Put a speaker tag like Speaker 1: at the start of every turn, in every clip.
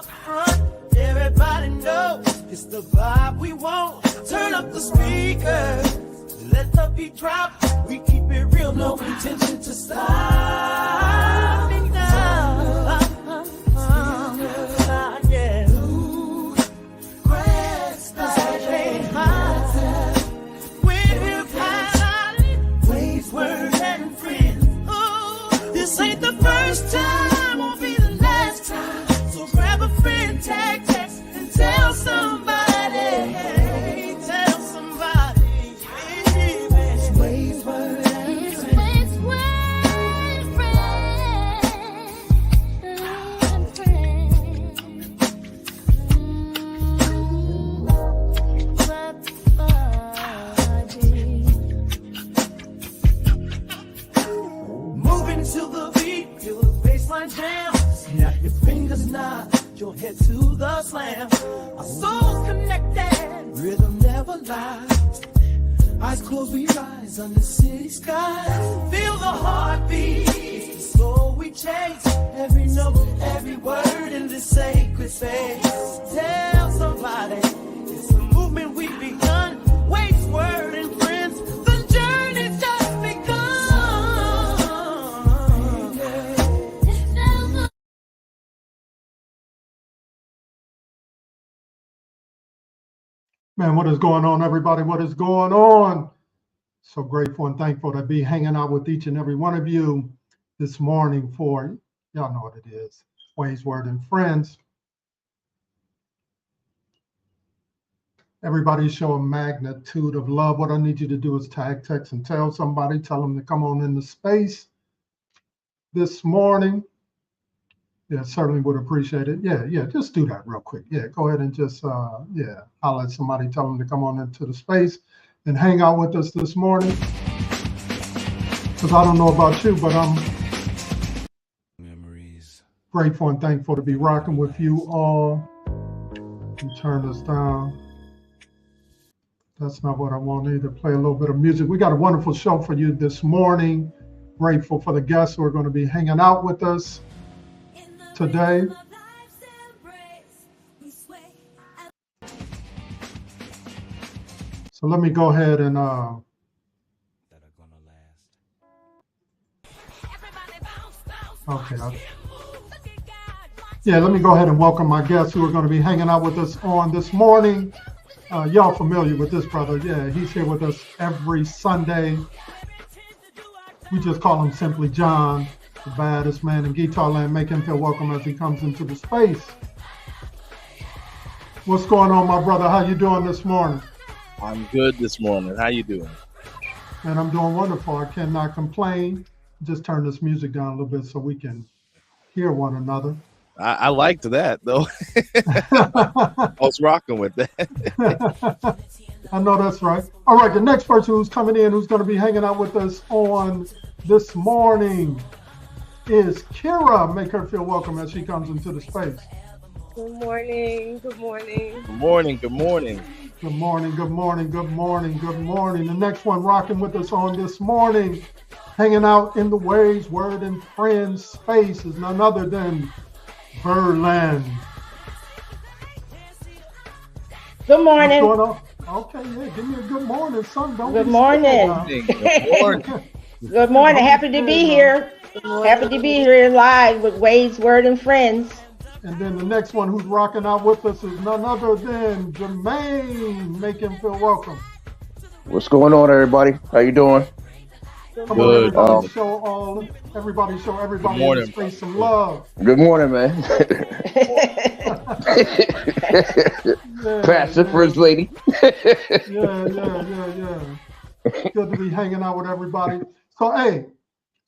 Speaker 1: up front. Everybody know it's the vibe we want. Turn up the speakers, let the beat drop. We keep it real, no intention to stop. Yeah. Grass, waves, words, and friends. Ooh, this ain't the first time, won't be the last time. So grab a friend, tag, text, and tell somebody. Tell somebody. It's waves, words, and friends. Moving to the beat, feel the bassline jam. Snap your fingers, nod your head to the slam. Our souls connected, rhythm never lies. Eyes closed, we rise under city skies. Feel the heartbeat, it's the soul we chase. Every note, every word in this sacred space. Tell somebody, it's a movement we've begun. Waves, word, and friends, the journey's just begun.
Speaker 2: Man, what is going on, everybody? What is going on? So grateful and thankful to be hanging out with each and every one of you this morning for, y'all know what it is, Ways, Word, and Friends. Everybody show a magnitude of love. What I need you to do is tag, text, and tell somebody, tell them to come on into space this morning. Yeah, certainly would appreciate it. Yeah, just do that real quick. Yeah, go ahead and just, holler at somebody, tell them to come on into the space and hang out with us this morning. Because I don't know about you, but I'm grateful and thankful to be rocking with you all. Let me turn this down. That's not what I want either. Play a little bit of music. We got a wonderful show for you this morning. Grateful for the guests who are going to be hanging out with us today. So let me go ahead and let me go ahead and welcome my guests who are going to be hanging out with us on this morning. Y'all familiar with this brother? Yeah, he's here with us every Sunday. We just call him simply John, the baddest man in Guitar Land. Make him feel welcome as he comes into the space. What's going on, my brother? How you doing this morning?
Speaker 3: I'm good this morning. How you doing?
Speaker 2: Man, I'm doing wonderful. I cannot complain. Just turn this music down a little bit so we can hear one another.
Speaker 3: I liked that, though. I was rocking with that.
Speaker 2: I know that's right. All right, the next person who's coming in, who's going to be hanging out with us on this morning is Kira. Make her feel welcome as she comes into the space.
Speaker 4: Good morning. Good morning.
Speaker 3: Good morning. Good morning.
Speaker 2: Good morning. Good morning. Good morning. Good morning. The next one rocking with us on this morning, hanging out in the Ways, Word, and Friends space is none other than Verlin.
Speaker 4: Good morning.
Speaker 2: What's going on? Okay, yeah, give me a good morning, son. Don't
Speaker 4: Good
Speaker 2: be
Speaker 4: morning.
Speaker 3: Good morning.
Speaker 4: Good morning. Happy to be here. Happy to be here live with Ways, Word, and Friends.
Speaker 2: And then the next one who's rocking out with us is none other than Jermaine. Make him feel welcome.
Speaker 5: What's going on, everybody? How you doing?
Speaker 2: Come
Speaker 3: Good.
Speaker 2: on, everybody show everybody in the space some love.
Speaker 5: Good morning, man. Pastor, First Lady.
Speaker 2: Yeah. Good to be hanging out with everybody. So, hey,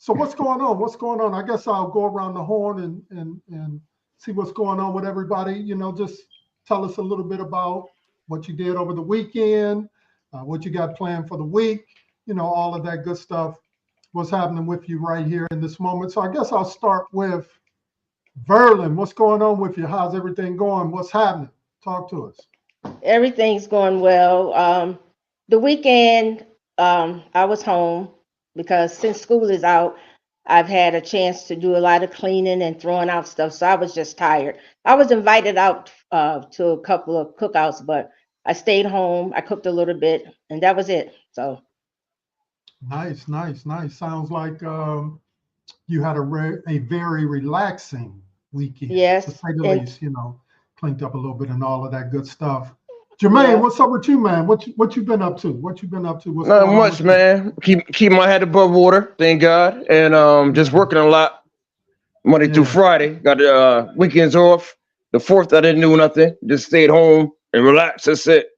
Speaker 2: what's going on? What's going on? I guess I'll go around the horn and see what's going on with everybody. You know, just tell us a little bit about what you did over the weekend, what you got planned for the week, you know, all of that good stuff. What's happening with you right here in this moment. So I guess I'll start with Verlin. What's going on with you? How's everything going? What's happening? Talk to us.
Speaker 4: Everything's going well. The weekend, I was home because since school is out, I've had a chance to do a lot of cleaning and throwing out stuff, so I was just tired. I was invited out to a couple of cookouts, but I stayed home. I cooked a little bit, and that was it. So
Speaker 2: Nice, nice, nice. Sounds like you had a very relaxing weekend, to
Speaker 4: yes,
Speaker 2: say the
Speaker 4: and
Speaker 2: least. Cleaned up a little bit and all of that good stuff. Jermaine,
Speaker 4: yeah.
Speaker 2: what's up with you, man? What you been up to? What you been up to? What's
Speaker 5: Not
Speaker 2: going on
Speaker 5: much,
Speaker 2: with you?
Speaker 5: man. Keep my head above water, thank God. And just working a lot Monday through
Speaker 2: Yeah.
Speaker 5: Friday. Got the weekends off. The fourth, I didn't do nothing. Just stayed home and relaxed. That's it.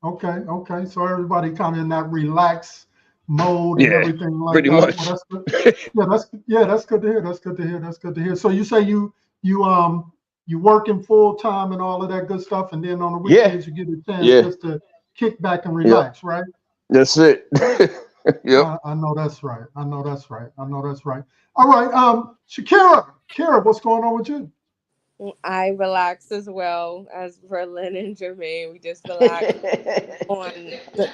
Speaker 2: Okay, okay. So everybody kind of in that relaxed mode and
Speaker 5: Yeah,
Speaker 2: everything like
Speaker 5: pretty
Speaker 2: that.
Speaker 5: much.
Speaker 2: Well, that's good. That's good to hear. That's good to hear. That's good to hear. So you say you working full time and all of that good stuff, and then on the
Speaker 5: Yeah,
Speaker 2: weekends you get a chance
Speaker 5: yeah,
Speaker 2: just to kick back and
Speaker 5: yep.
Speaker 2: relax, right?
Speaker 5: That's it. Yep.
Speaker 2: I know that's right. I know that's right. I know that's right. All right, Shakira, Kara, what's going on with you?
Speaker 6: I relaxed as well as Berlin and Jermaine. We just relaxed on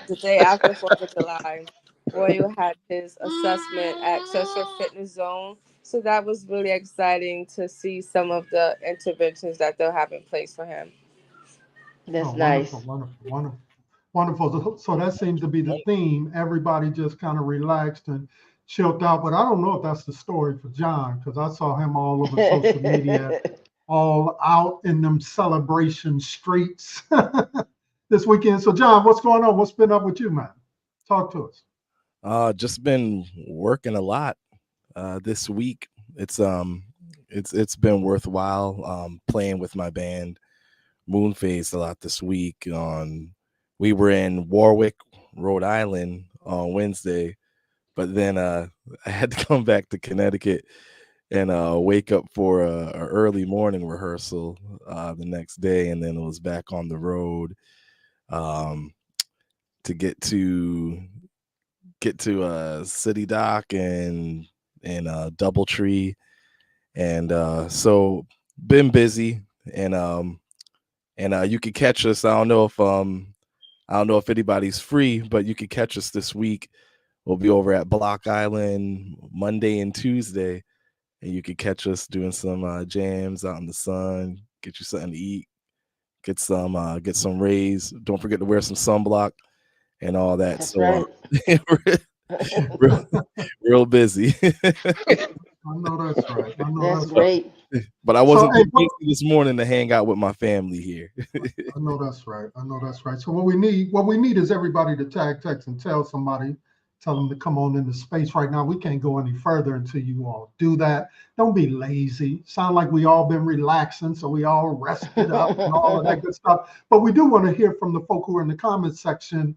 Speaker 6: the day after 4th of July. Royal had his assessment at Cheshire Fitness Zone. So that was really exciting to see some of the interventions that they'll have in place for him.
Speaker 4: That's
Speaker 2: Oh,
Speaker 4: nice.
Speaker 2: wonderful, wonderful, wonderful, wonderful. So that seems to be the theme. Everybody just kind of relaxed and chilled out. But I don't know if that's the story for John, because I saw him all over social media, all out in them celebration streets this weekend. So, John, what's going on? What's been up with you, man? Talk to us.
Speaker 3: Just been working a lot this week. It's been worthwhile playing with my band Moonphase a lot this week. We were in Warwick, Rhode Island on Wednesday, but then I had to come back to Connecticut and wake up for a early morning rehearsal the next day, and then it was back on the road to get to City Dock and Doubletree, and so been busy, and you could catch us. I don't know if anybody's free, but you could catch us this week. We'll be over at Block Island Monday and Tuesday, and you could catch us doing some jams out in the sun. Get you something to eat, get some rays. Don't forget to wear some sunblock and all that.
Speaker 4: That's
Speaker 3: So
Speaker 4: right.
Speaker 3: real busy.
Speaker 2: I know that's right. I know
Speaker 4: That's
Speaker 2: that's
Speaker 4: great.
Speaker 3: But I
Speaker 2: So,
Speaker 3: wasn't
Speaker 2: hey,
Speaker 3: too busy this morning to hang out with my family here.
Speaker 2: I know that's right. I know that's right. So what we need is everybody to tag text and tell them to come on into space right now. We can't go any further until you all do that. Don't be lazy. Sound like we all been relaxing, so we all rested up and all of that good stuff. But we do want to hear from the folk who are in the comments section.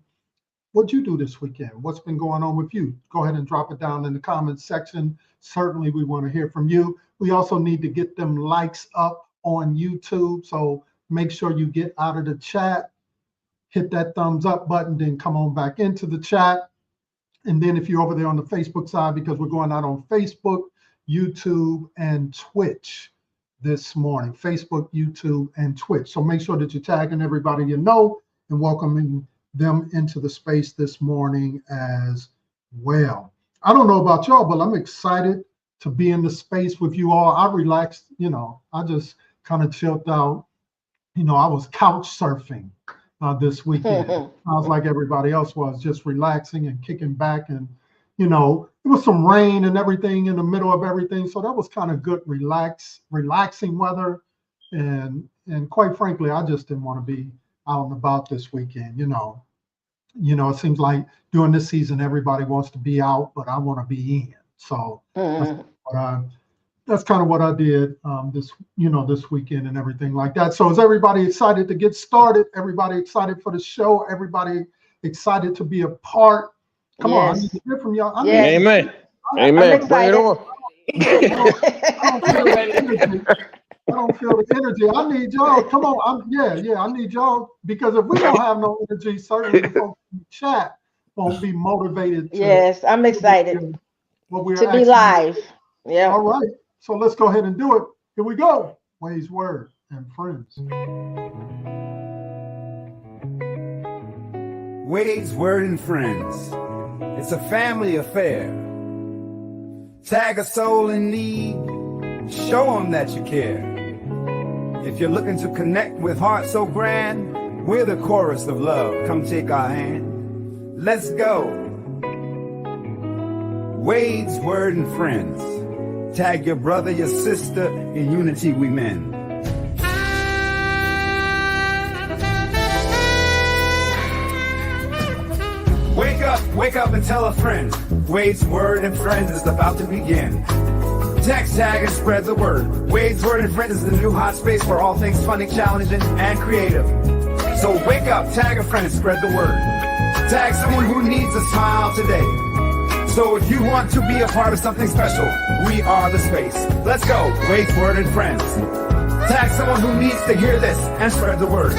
Speaker 2: What'd you do this weekend? What's been going on with you? Go ahead and drop it down in the comments section. Certainly, we want to hear from you. We also need to get them likes up on YouTube. So make sure you get out of the chat, hit that thumbs up button, then come on back into the chat. And then if you're over there on the Facebook side, because we're going out on Facebook, YouTube, and Twitch this morning. Facebook, YouTube, and Twitch. So make sure that you're tagging everybody you know and welcoming them into the space this morning as well. I don't know about y'all, but I'm excited to be in the space with you all. I relaxed, I just kind of chilled out. I was couch surfing this weekend. I was like everybody else was, just relaxing and kicking back. And, it was some rain and everything in the middle of everything. So that was kind of good, relaxing weather. And quite frankly, I just didn't want to be out and about this weekend. It seems like during this season, everybody wants to be out, but I want to be in. So that's kind of what I did this weekend and everything like that. So is everybody excited to get started? Everybody excited for the show? Everybody excited to be a part? Come on, I need to hear from y'all.
Speaker 4: Yes.
Speaker 5: Amen.
Speaker 4: I'm
Speaker 5: Bring it
Speaker 4: excited.
Speaker 5: on.
Speaker 2: I don't feel the energy. I need y'all. Come on. I need y'all, because if we don't have no energy, certainly the folks in the chat won't be motivated.
Speaker 4: Yes, I'm excited
Speaker 2: what we're
Speaker 4: to be
Speaker 2: actually
Speaker 4: live. Yeah.
Speaker 2: All right. So let's go ahead and do it. Here we go. Ways, Word, and Friends.
Speaker 7: Wade's Word and Friends. It's a family affair. Tag a soul in need, show them that you care. If you're looking to connect with heart so grand, we're the chorus of love, come take our hand. Let's go. Wade's Word and Friends. Tag your brother, your sister, in unity we mend. Wake up and tell a friend. Wade's Word and Friends is about to begin. Text, tag, and spread the word. Wade's Word and Friends is the new hot space for all things funny, challenging, and creative. So wake up, tag a friend, and spread the word. Tag someone who needs a smile today. So if you want to be a part of something special, we are the space. Let's go, Wade's Word and Friends. Tag someone who needs to hear this and spread the word.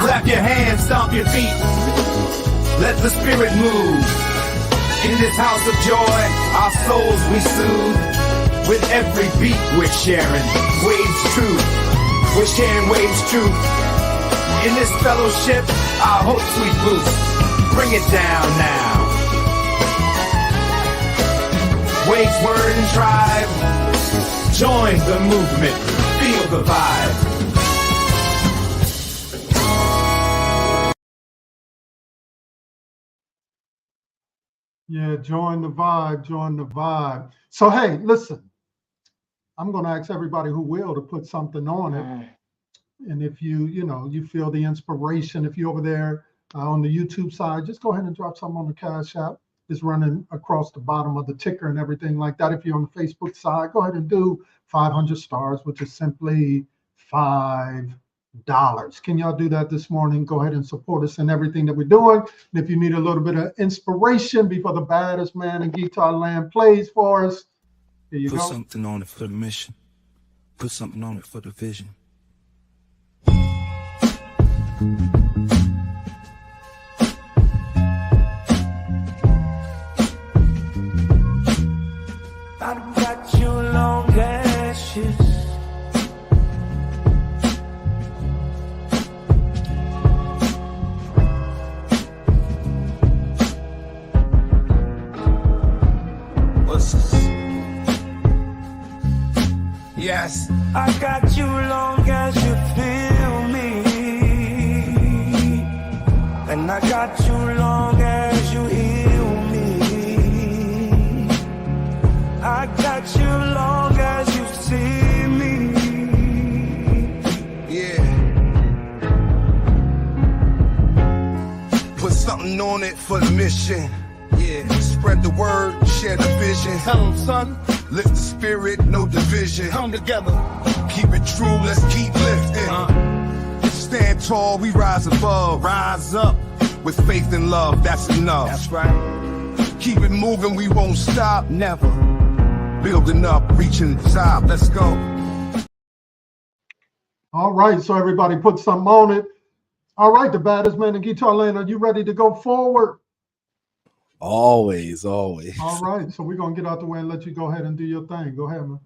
Speaker 7: Clap your hands, stomp your feet. Let the spirit move. In this house of joy, our souls we soothe. With every beat we're sharing Wade's truth. We're sharing Wade's truth. In this fellowship, our hope sweet boost. Bring it down now. Wade's Word and Tribe. Join the movement. Feel the vibe.
Speaker 2: Yeah, join the vibe, join the vibe. So, hey, listen, I'm going to ask everybody who will to put something on it. And if you feel the inspiration, if you're over there on the YouTube side, just go ahead and drop something on the Cash App. It's running across the bottom of the ticker and everything like that. If you're on the Facebook side, go ahead and do 500 stars, which is simply $5. Can y'all do that this morning? Go ahead and support us in everything that we're doing. And if you need a little bit of inspiration before the baddest man in Guitar Land plays for us, here you go.
Speaker 8: Put something on it for the mission. Put something on it for the vision.
Speaker 1: I've got you long ashes.
Speaker 7: Yes.
Speaker 1: I got you long as you feel me. And I got you long as you heal me. I got you long as you see me.
Speaker 8: Yeah. Put something on it for the mission. Yeah. Spread the word, share the vision.
Speaker 7: Tell 'em, son.
Speaker 8: Lift the spirit, no division.
Speaker 7: Come together.
Speaker 8: Keep it true, let's keep lifting. Stand tall, we rise above.
Speaker 7: Rise up.
Speaker 8: With faith and love, that's enough.
Speaker 7: That's right.
Speaker 8: Keep it moving, we won't stop.
Speaker 7: Never.
Speaker 8: Building up, reaching the top. Let's go.
Speaker 2: All right, so everybody put something on it. All right, the baddest man in Guitar Land, are you ready to go forward?
Speaker 3: Always.
Speaker 2: All right, so we're going to get out the way and let you go ahead and do your thing. Go ahead, man.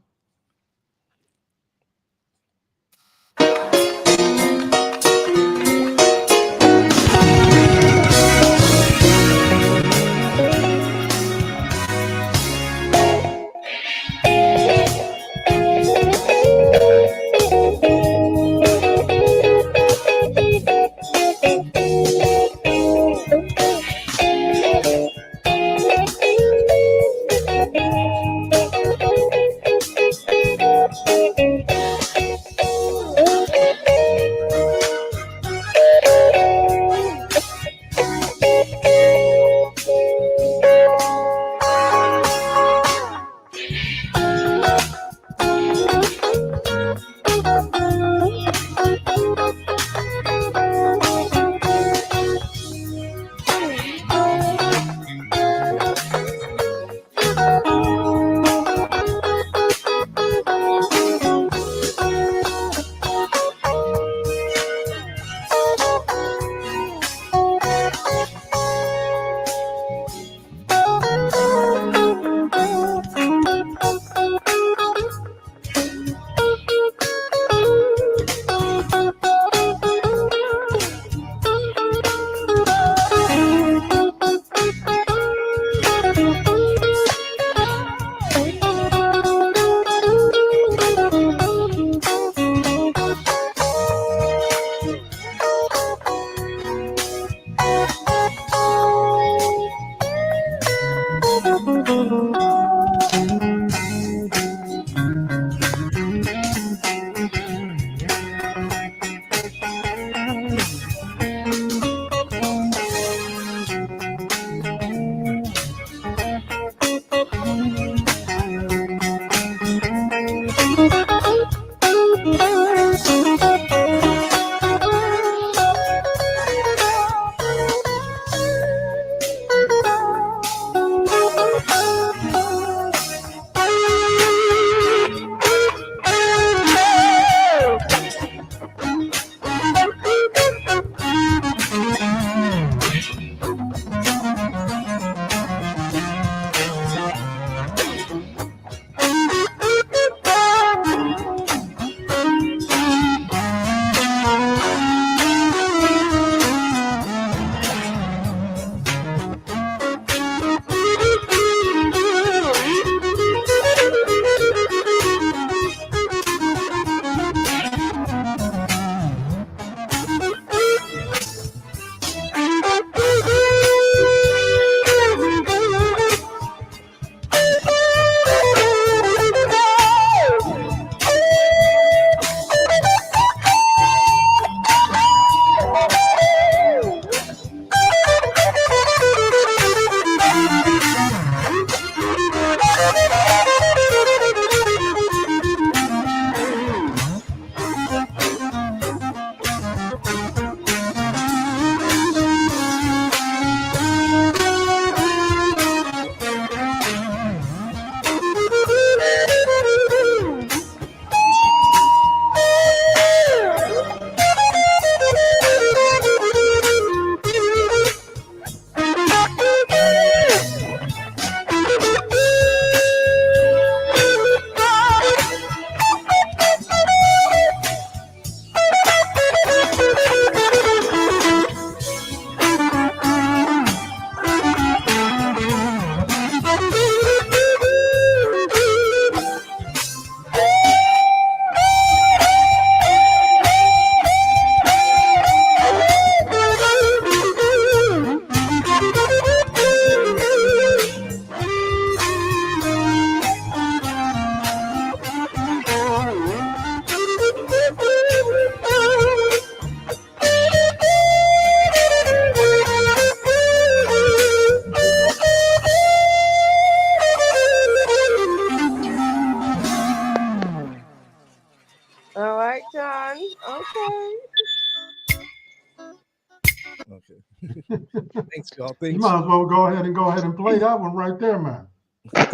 Speaker 3: Thanks, y'all.
Speaker 2: You
Speaker 3: Thanks.
Speaker 2: might as well go ahead and play that one right there, man.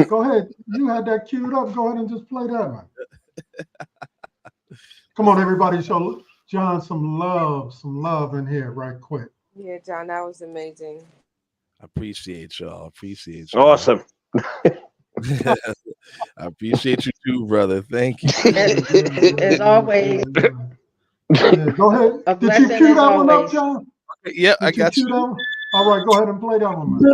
Speaker 2: Go ahead. You had that queued up. Go ahead and just play that, man. Come on, everybody. Show John some love in here right quick.
Speaker 6: Yeah, John, that was amazing.
Speaker 3: I appreciate y'all. Appreciate y'all.
Speaker 5: Awesome.
Speaker 3: I appreciate you too, brother. Thank you.
Speaker 4: As always,
Speaker 2: Yeah, go ahead.
Speaker 4: a
Speaker 2: Did you
Speaker 4: blessing
Speaker 2: cue
Speaker 4: as
Speaker 2: that one up,
Speaker 4: always.
Speaker 2: John?
Speaker 3: Yeah, I
Speaker 2: Did you
Speaker 3: got
Speaker 2: cue
Speaker 3: you.
Speaker 2: that one? All right, go ahead and play that one, man.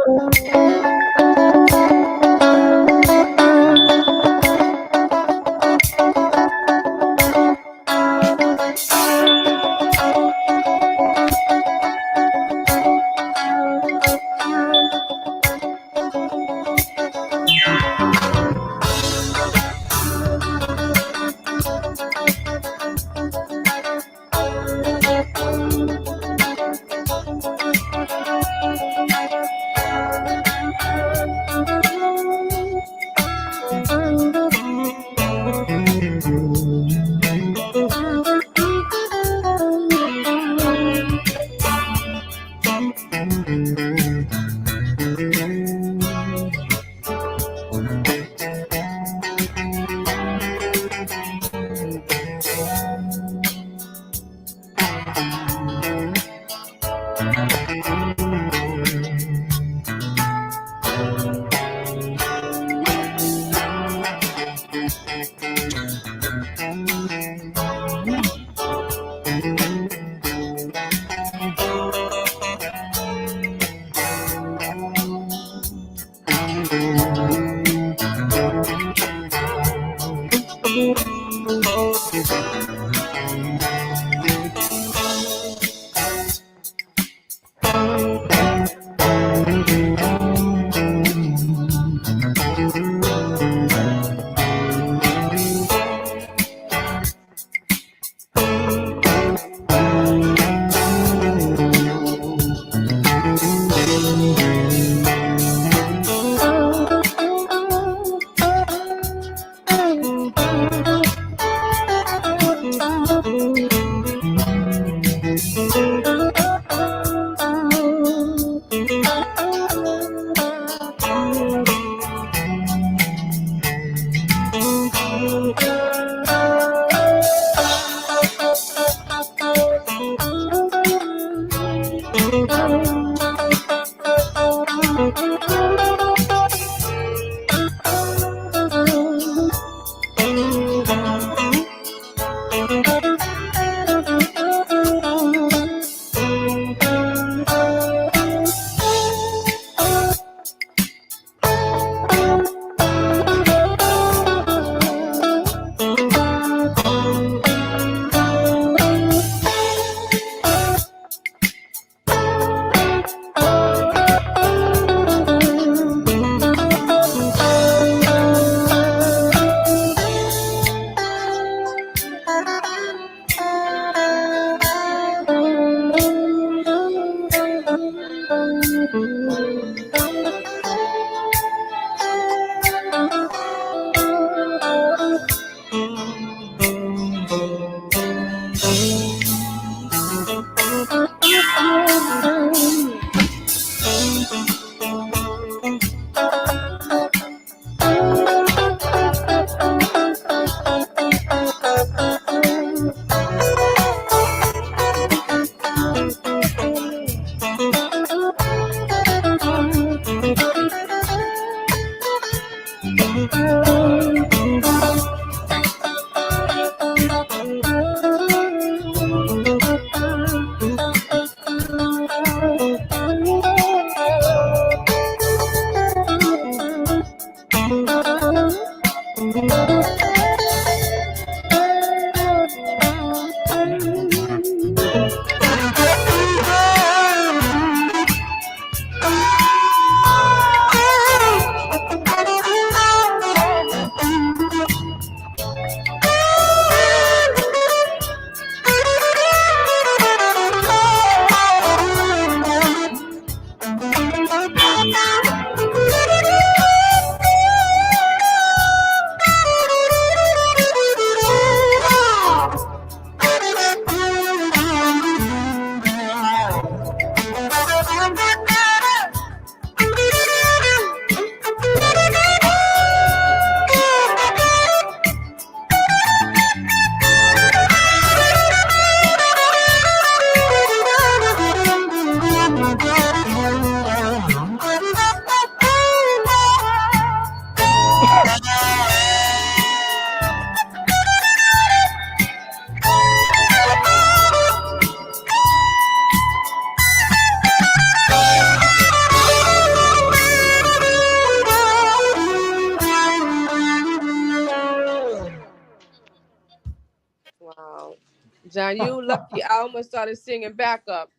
Speaker 6: John, you lucky. I almost started singing backup.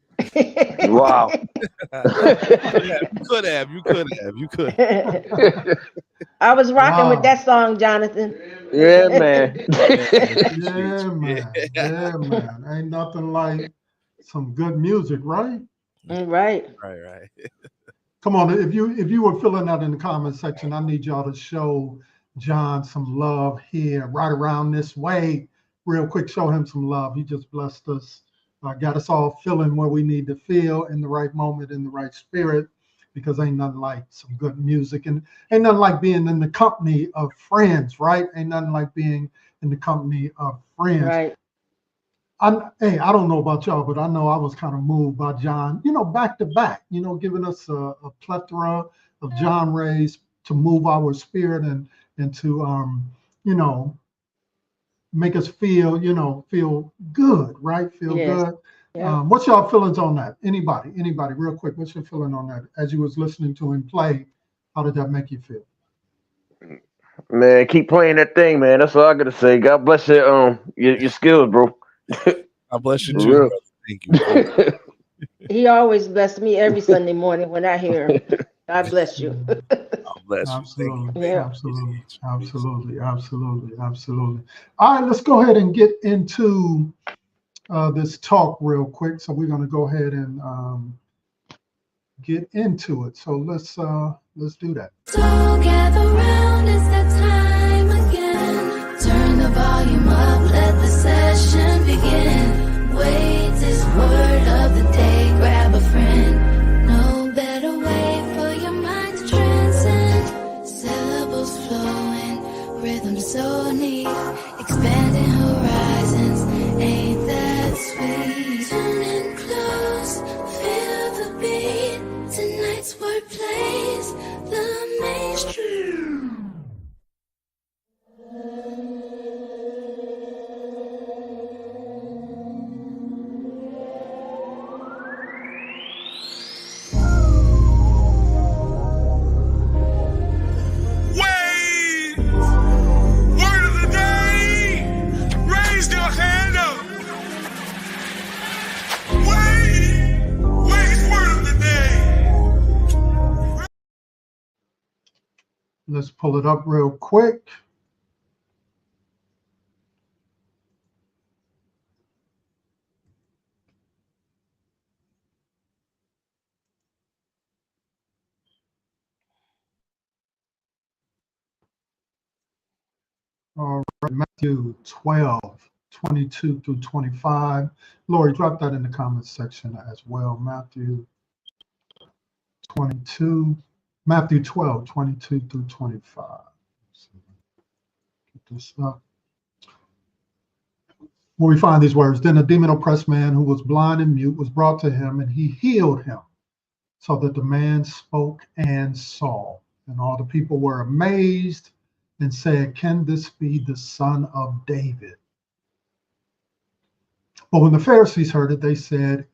Speaker 5: Wow.
Speaker 3: You could have.
Speaker 4: I was rocking
Speaker 2: Wow.
Speaker 4: with that song, Jonathan.
Speaker 5: Yeah, man.
Speaker 2: Yeah, man. Yeah, man. Ain't nothing like some good music, right?
Speaker 4: Right.
Speaker 3: Right.
Speaker 2: Come on, if you were filling that in the comment section, I need y'all to show John some love here, right around this way. Real quick, show him some love. He just blessed us, got us all feeling where we need to feel in the right moment, in the right spirit, because ain't nothing like some good music, and ain't nothing like being in the company of friends, right? Ain't nothing like being in the company of friends.
Speaker 4: Right.
Speaker 2: Hey, I don't know about y'all, but I know I was kind of moved by John, back to back, giving us a plethora of genres to move our spirit and to, make us feel good, right? Feel
Speaker 4: Yes.
Speaker 2: good.
Speaker 4: Yeah.
Speaker 2: What's y'all feelings on that? Anybody, real quick, what's your feeling on that? As you was listening to him play, how did that make you feel?
Speaker 5: Man, keep playing that thing, man. That's all I gotta say. God bless your skills, bro.
Speaker 3: God bless you
Speaker 2: Yeah.
Speaker 3: too, brother. Thank you.
Speaker 4: He always bless me every Sunday morning when I hear him. God bless you.
Speaker 3: God bless you.
Speaker 2: Absolutely,
Speaker 4: Yeah.
Speaker 2: absolutely. All right, let's go ahead and get into this talk real quick. So we're going to go ahead and get into it. So let's do that.
Speaker 9: So gather round, it's that time again. Turn the volume up, let the session begin. Wait this word of the day, grab a friend. No better way for your mind to transcend. Syllables flowing, rhythm so neat. Expanding horizons, ain't that sweet? Turn in close, feel the beat. Tonight's word plays the mainstream.
Speaker 8: Wait! Word of the day! Raise your hand up! Wait! Word of the day!
Speaker 2: Let's pull it up real quick. All right, Matthew 12, 22 through 25. Lori, drop that in the comments section as well. Matthew 12, 22 through 25. Get this up. Where we find these words, then a demon-oppressed man who was blind and mute was brought to him, and he healed him, so that the man spoke and saw. And all the people were amazed and said, can this be the son of David? But when the Pharisees heard it, they said,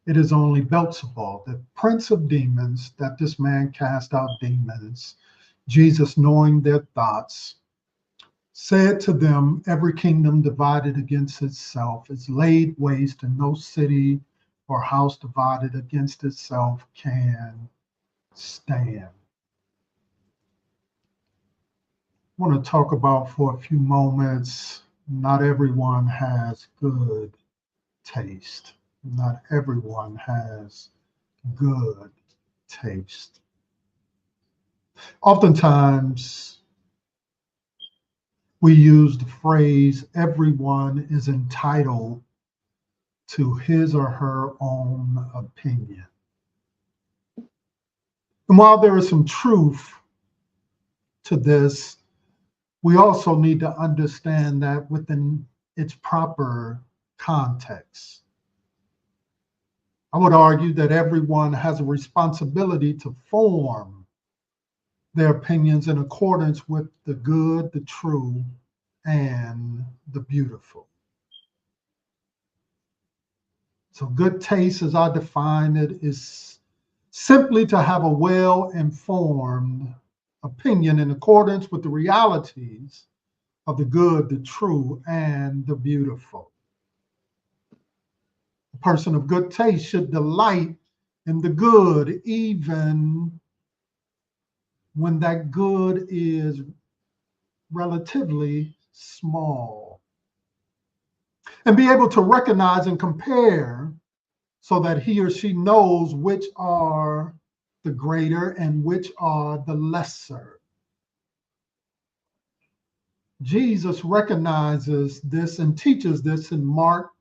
Speaker 2: it is only Beelzebul, the prince of demons, that this man cast out demons. Jesus, knowing their thoughts, said to them, every kingdom divided against itself is laid waste, and no city or house divided against itself can stand. I want to talk about for a few moments, not everyone has good taste. Not everyone has good taste. Oftentimes, we use the phrase, everyone is entitled to his or her own opinion. And while there is some truth to this, we also need to understand that within its proper context. I would argue that everyone has a responsibility to form their opinions in accordance with the good, the true, and the beautiful. So good taste, as I define it, is simply to have a well-informed opinion in accordance with the realities of the good, the true, and the beautiful. A person of good taste should delight in the good, even when that good is relatively small, and be able to recognize and compare so that he or she knows which are the greater and which are the lesser. Jesus recognizes this and teaches this in Mark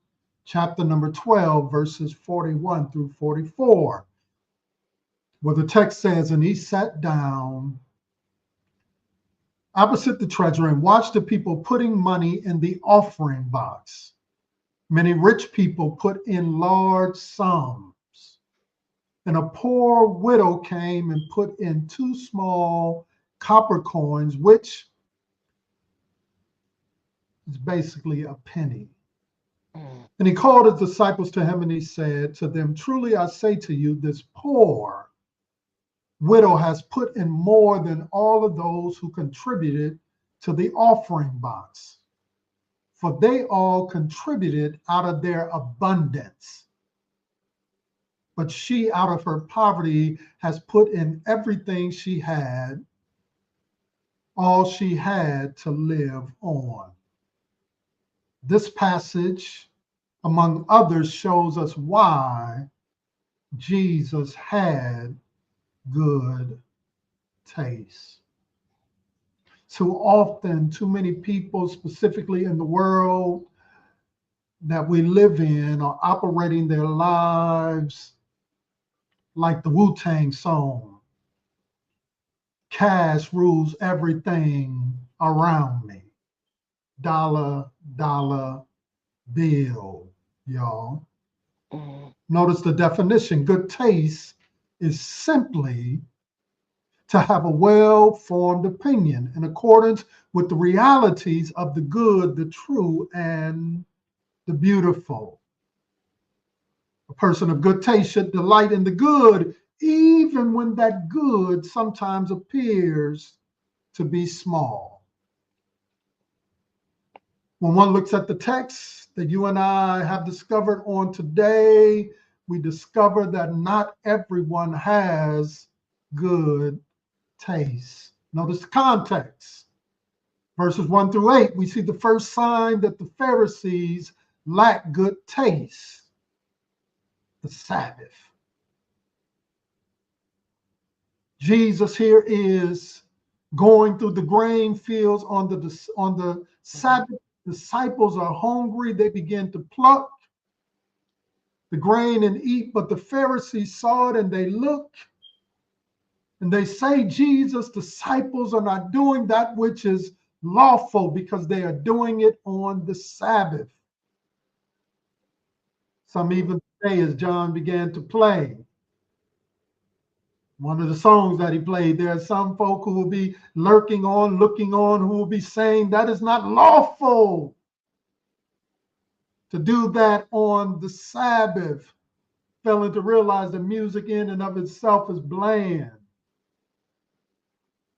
Speaker 2: chapter number 12, verses 41 through 44, where the text says, and he sat down opposite the treasury and watched the people putting money in the offering box. Many rich people put in large sums, and a poor widow came and put in 2 small copper coins, which is basically a penny. And he called his disciples to him and he said to them, truly I say to you, this poor widow has put in more than all of those who contributed to the offering box, for they all contributed out of their abundance. But she, out of her poverty, has put in everything she had, all she had to live on. This passage, among others, shows us why Jesus had good taste. Too often, too many people, specifically in the world that we live in, are operating their lives like the Wu-Tang song. Cash rules everything around me. Dollar, dollar bill, y'all. Notice the definition. Good taste is simply to have a well-formed opinion in accordance with the realities of the good, the true, and the beautiful. A person of good taste should delight in the good, even when that good sometimes appears to be small. When one looks at the text that you and I have discovered on today, we discover that not everyone has good taste. Notice the context. Verses 1 through 8, we see the first sign that the Pharisees lack good taste: the Sabbath. Jesus here is going through the grain fields on the Sabbath. Disciples are hungry. They begin to pluck the grain and eat, but the Pharisees saw it and they look and they say, Jesus, disciples are not doing that which is lawful because they are doing it on the Sabbath. Some even say, as John began to play one of the songs that he played, there are some folk who will be lurking on, looking on, who will be saying that is not lawful to do that on the Sabbath, failing to realize that music in and of itself is bland.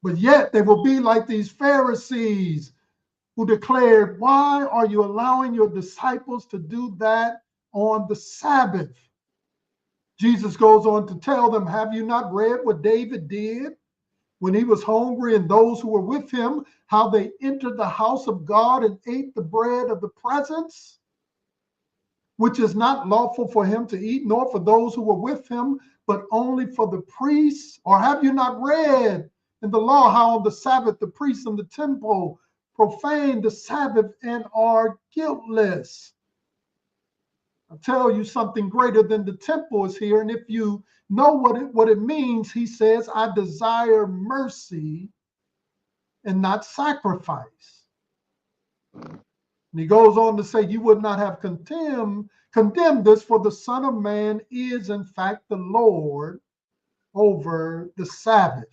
Speaker 2: But yet they will be like these Pharisees who declared, why are you allowing your disciples to do that on the Sabbath? Jesus goes on to tell them, have you not read what David did when he was hungry and those who were with him, how they entered the house of God and ate the bread of the presence, which is not lawful for him to eat, nor for those who were with him, but only for the priests? Or have you not read in the law how on the Sabbath the priests in the temple profane the Sabbath and are guiltless? I'll tell you, something greater than the temple is here. And if you know what it means, he says, I desire mercy and not sacrifice. And he goes on to say, you would not have condemned this, for the Son of Man is in fact the Lord over the Sabbath.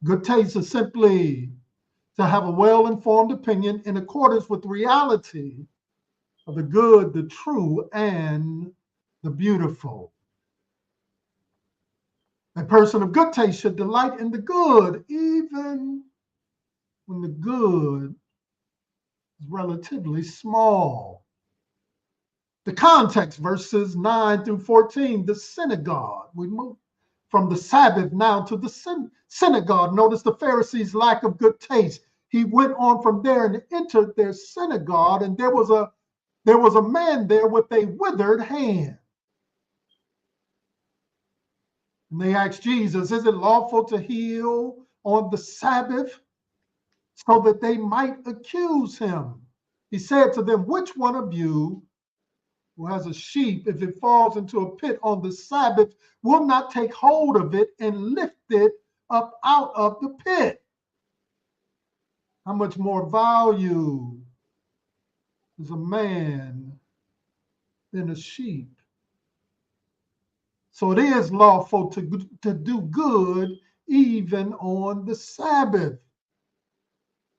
Speaker 2: Good taste is simply to have a well-informed opinion in accordance with reality of the good, the true, and the beautiful. A person of good taste should delight in the good, even when the good is relatively small. The context, verses 9 through 14, the synagogue. We move from the Sabbath now to the synagogue. Notice the Pharisees' lack of good taste. He went on from there and entered their synagogue, and there was a man there with a withered hand. And they asked Jesus, is it lawful to heal on the Sabbath? So that they might accuse him. He said to them, which one of you who has a sheep, if it falls into a pit on the Sabbath, will not take hold of it and lift it up out of the pit? How much more value is a man than a sheep? So it is lawful to do good even on the Sabbath.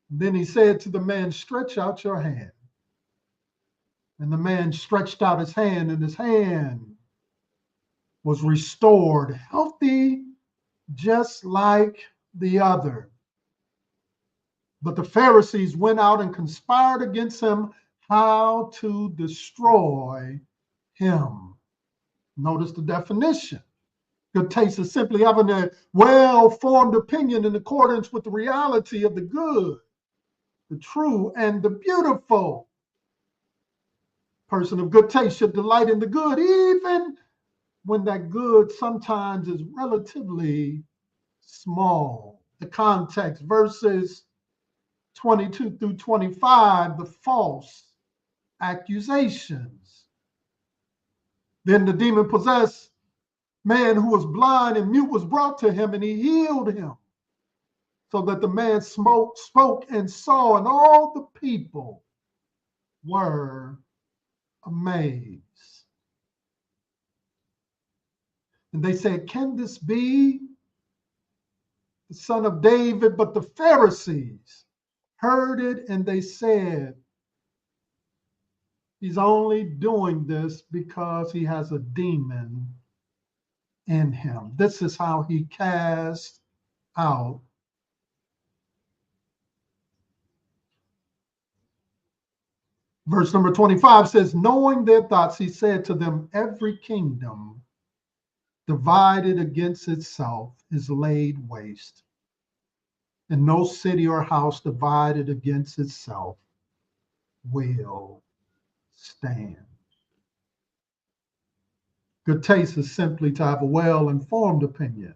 Speaker 2: Then he said to the man, stretch out your hand. And the man stretched out his hand, and his hand was restored, healthy, just like the other. But the Pharisees went out and conspired against him how to destroy him. Notice the definition. Good taste is simply having a well-formed opinion in accordance with the reality of the good, the true, and the beautiful. Person of good taste should delight in the good, even when that good sometimes is relatively small. The context, verses 22 through 25, the false accusations. Then the demon-possessed man who was blind and mute was brought to him, and he healed him, so that the man spoke and saw, and all the people were amazed. And they said, can this be the son of David? But the Pharisees heard it, and they said, he's only doing this because he has a demon in him. This is how he cast out verse number 25 says, knowing their thoughts, he said to them, every kingdom divided against itself is laid waste, and no city or house divided against itself will stand. Good taste is simply to have a well-informed opinion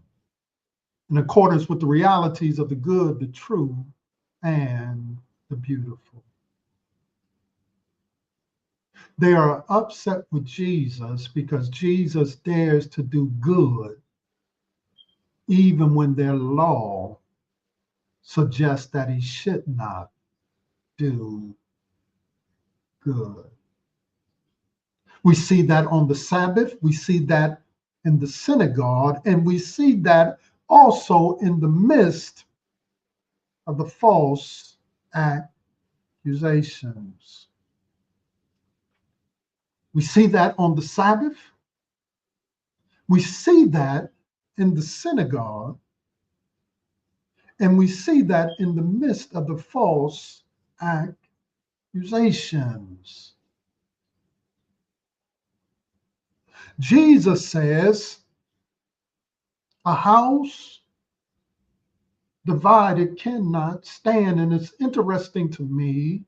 Speaker 2: in accordance with the realities of the good, the true, and the beautiful. They are upset with Jesus because Jesus dares to do good, even when their law suggests that he should not do good. We see that on the Sabbath, we see that in the synagogue, and we see that also in the midst of the false accusations. We see that on the Sabbath. We see that in the synagogue. And we see that in the midst of the false accusations. Jesus says, a house divided cannot stand. And it's interesting to me,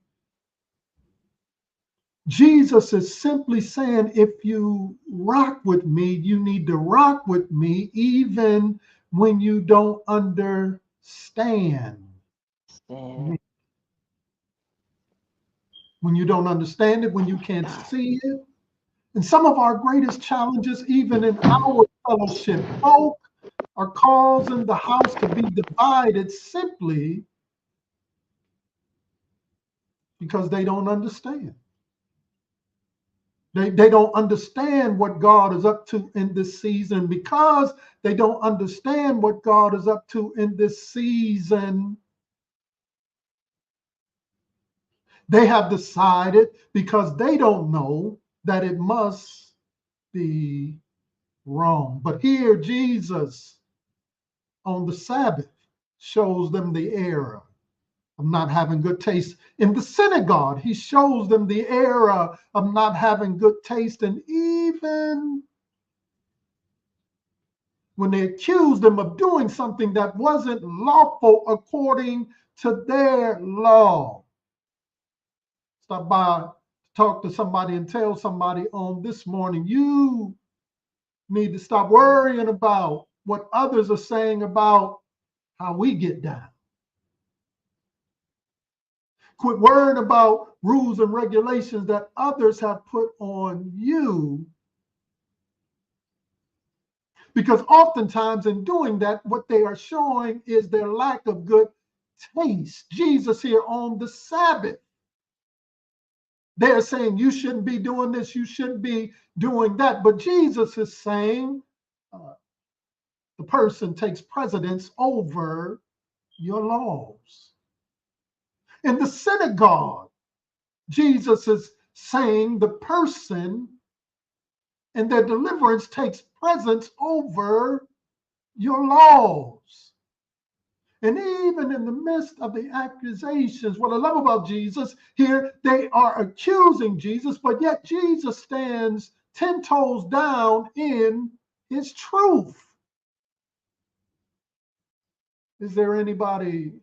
Speaker 2: Jesus is simply saying, if you rock with me, you need to rock with me even when you don't understand me. When you don't understand it, when you can't see it. And some of our greatest challenges, even in our fellowship, folk are causing the house to be divided simply because they don't understand. They don't understand what God is up to in this season. Because they don't understand what God is up to in this season, they have decided, because they don't know, that it must be wrong. But here Jesus on the Sabbath shows them the error. of not having good taste. In the synagogue, he shows them the error of not having good taste. And even when they accused him of doing something that wasn't lawful according to their law. Stop by, talk to somebody and tell somebody on this morning, you need to stop worrying about what others are saying about how we get down. Quit worrying about rules and regulations that others have put on you. Because oftentimes in doing that, what they are showing is their lack of good taste. Jesus here on the Sabbath, they're saying you shouldn't be doing this, you shouldn't be doing that. But Jesus is saying the person takes precedence over your laws. In the synagogue, Jesus is saying the person and their deliverance takes precedence over your laws. And even in the midst of the accusations, what I love about Jesus here, they are accusing Jesus, but yet Jesus stands 10 toes down in his truth. Is there anybody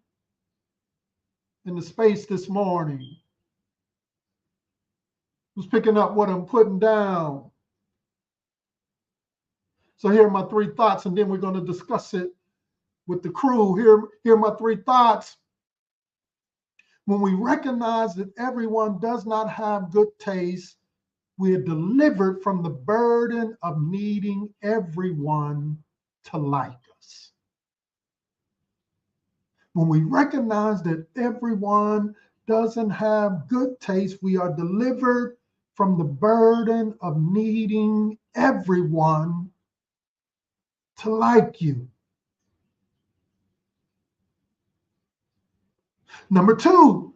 Speaker 2: in the space this morning who's picking up what I'm putting down? So here are my 3 thoughts, and then we're going to discuss it with the crew. Here are my 3 thoughts. When we recognize that everyone does not have good taste, we are delivered from the burden of needing everyone to like us. When we recognize that everyone doesn't have good taste, we are delivered from the burden of needing everyone to like you. Number 2,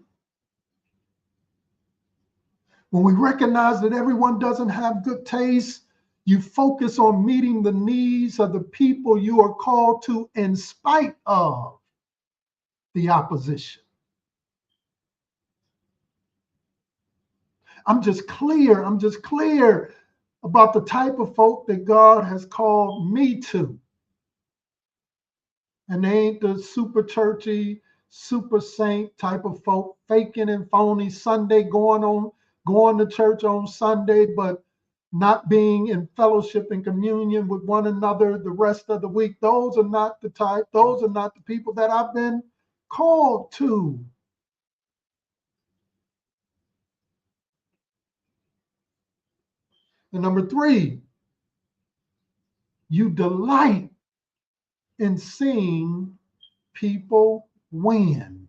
Speaker 2: when we recognize that everyone doesn't have good taste, you focus on meeting the needs of the people you are called to in spite of the opposition. I'm just clear about the type of folk that God has called me to. And they ain't the super churchy, super saint type of folk, faking and phony Sunday, going to church on Sunday, but not being in fellowship and communion with one another the rest of the week. Those are not the type, those are not the people that I've been called to. And number 3, you delight in seeing people win.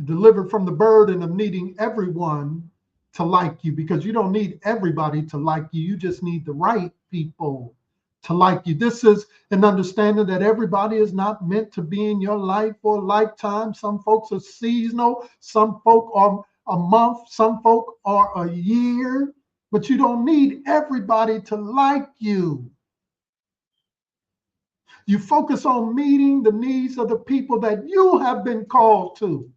Speaker 2: Delivered from the burden of needing everyone to like you, because you don't need everybody to like you. You just need the right people to like you. This is an understanding that everybody is not meant to be in your life for a lifetime. Some folks are seasonal, some folk are a month, some folk are a year, but you don't need everybody to like you. You focus on meeting the needs of the people that you have been called to,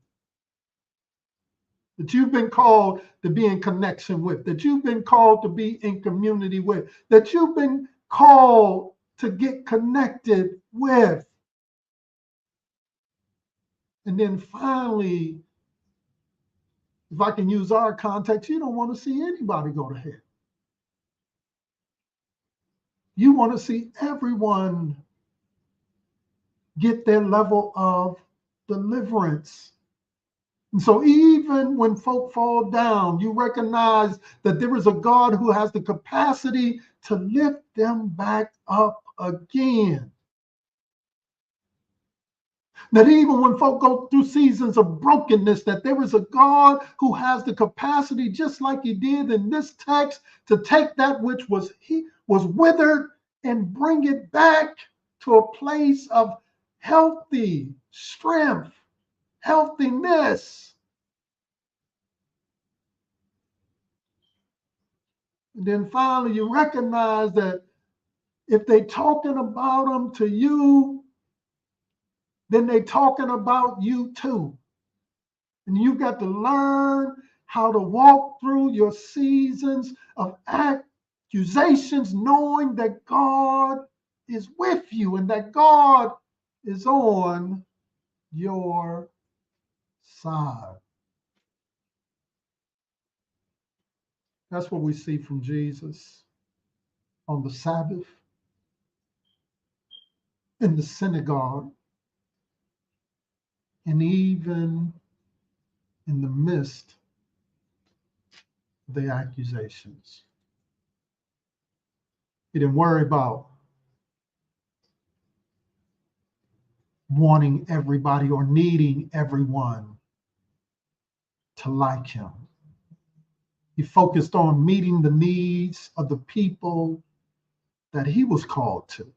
Speaker 2: that you've been called to be in connection with, that you've been called to be in community with, that you've been called to get connected with. And then finally, if I can use our context, you don't want to see anybody go to hell. You want to see everyone get their level of deliverance. And so even when folk fall down, you recognize that there is a God who has the capacity to lift them back up again. That even when folk go through seasons of brokenness, that there is a God who has the capacity, just like he did in this text, to take that which was withered and bring it back to a place of healthy strength, healthiness. And then finally, you recognize that if they're talking about them to you, then they talking about you too. And you got to learn how to walk through your seasons of accusations, knowing that God is with you and that God is on your side. That's what we see from Jesus on the Sabbath, in the synagogue, and even in the midst of the accusations. He didn't worry about wanting everybody or needing everyone to like him. He focused on meeting the needs of the people that he was called to.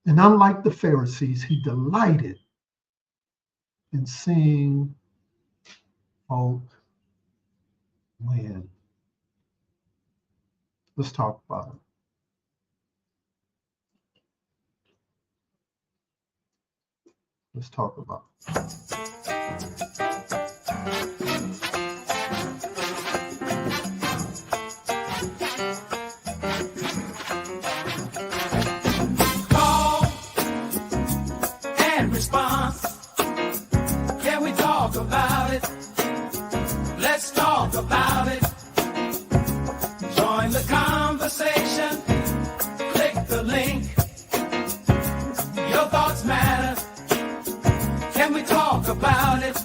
Speaker 2: And unlike the Pharisees, he delighted in seeing folk win. Let's talk about it. Let's talk about it.
Speaker 1: Call and response. Can we talk about it? Let's talk about it. Join the conversation. Click the link. Your thoughts matter. Can we talk about it?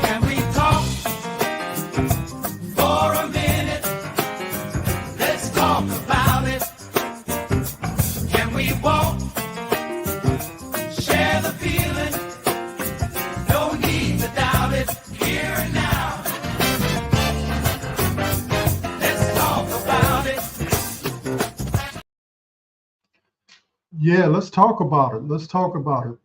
Speaker 1: Can we talk for a minute? Let's talk about it. Can we walk? Share the feeling. No need to doubt it. Here and now. Let's talk about it.
Speaker 2: Yeah, let's talk about it. Let's talk about it.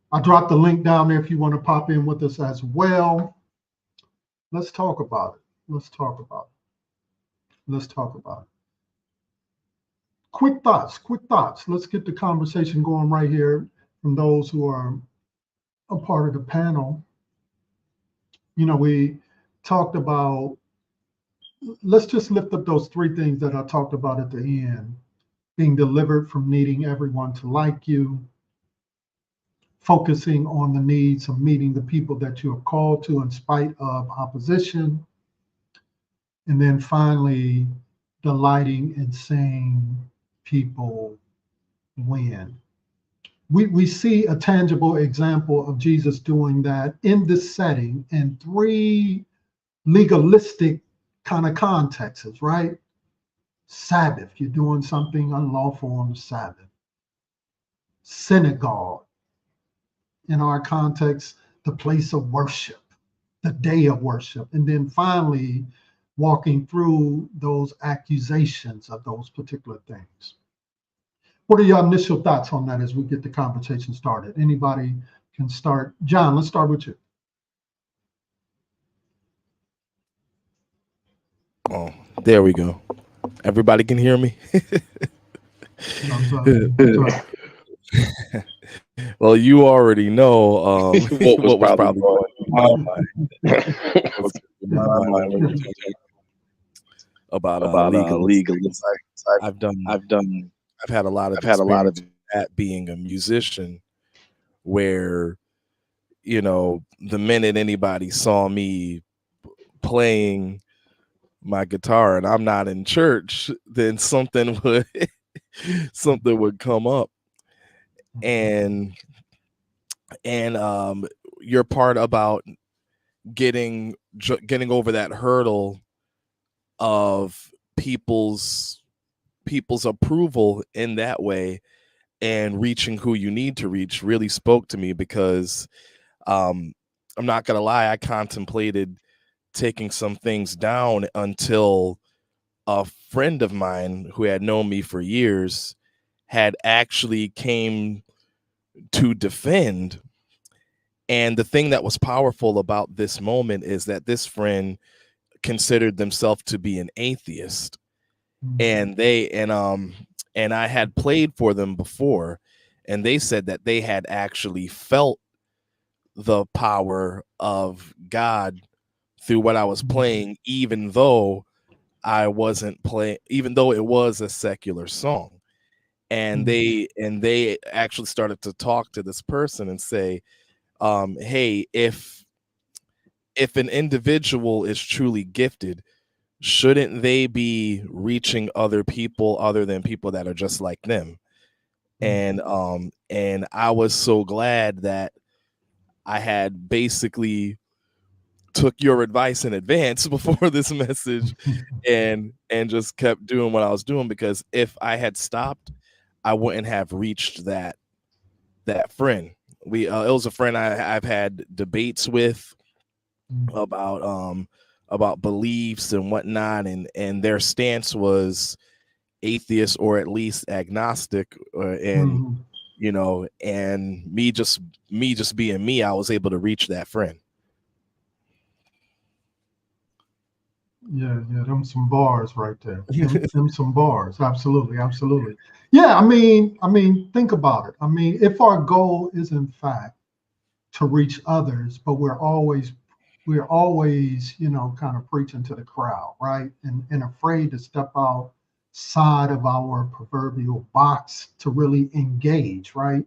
Speaker 2: I dropped the link down there if you want to pop in with us as well. Let's talk about it. Let's talk about it. Let's talk about it. Quick thoughts, quick thoughts. Let's get the conversation going right here from those who are a part of the panel. You know, we talked about, let's just lift up those three things that I talked about at the end. Being delivered from needing everyone to like you, focusing on the needs of meeting the people that you are called to in spite of opposition. And then finally, delighting in seeing people win. We see a tangible example of Jesus doing that in this setting in three legalistic kind of contexts, right? Sabbath, you're doing something unlawful on the Sabbath. Synagogue, in our context, the place of worship, the day of worship. And then finally, walking through those accusations of those particular things. What are your initial thoughts on that as we get the conversation started? Anybody can start. John, let's start with you.
Speaker 3: Oh, there we go. Everybody can hear me.
Speaker 2: Thumbs up. Thumbs up.
Speaker 3: Well, you already know what was probably going on about legalism. I've had a lot of that being a musician, where, you know, the minute anybody saw me playing my guitar and I'm not in church, then something would come up. And your part about getting over that hurdle of people's approval in that way and reaching who you need to reach really spoke to me, because I'm not gonna lie, I contemplated taking some things down until a friend of mine who had known me for years had actually came to defend. And the thing that was powerful about this moment is that this friend considered themselves to be an atheist. and and I had played for them before, and they said that they had actually felt the power of God through what I was playing, even though I wasn't playing, even though it was a secular song. And they actually started to talk to this person and say, hey, if an individual is truly gifted, shouldn't they be reaching other people other than people that are just like them? And I was so glad that I had basically took your advice in advance before this message and just kept doing what I was doing, because if I had stopped, I wouldn't have reached that friend. It was a friend I've had debates with about beliefs and whatnot, and their stance was atheist or at least agnostic, and you know, and me just being me, I was able to reach that friend.
Speaker 2: Yeah, them some bars right there. Them some bars. Absolutely. Yeah, I mean, think about it. I mean, if our goal is in fact to reach others, but we're always, you know, kind of preaching to the crowd, right? And afraid to step outside of our proverbial box to really engage, right?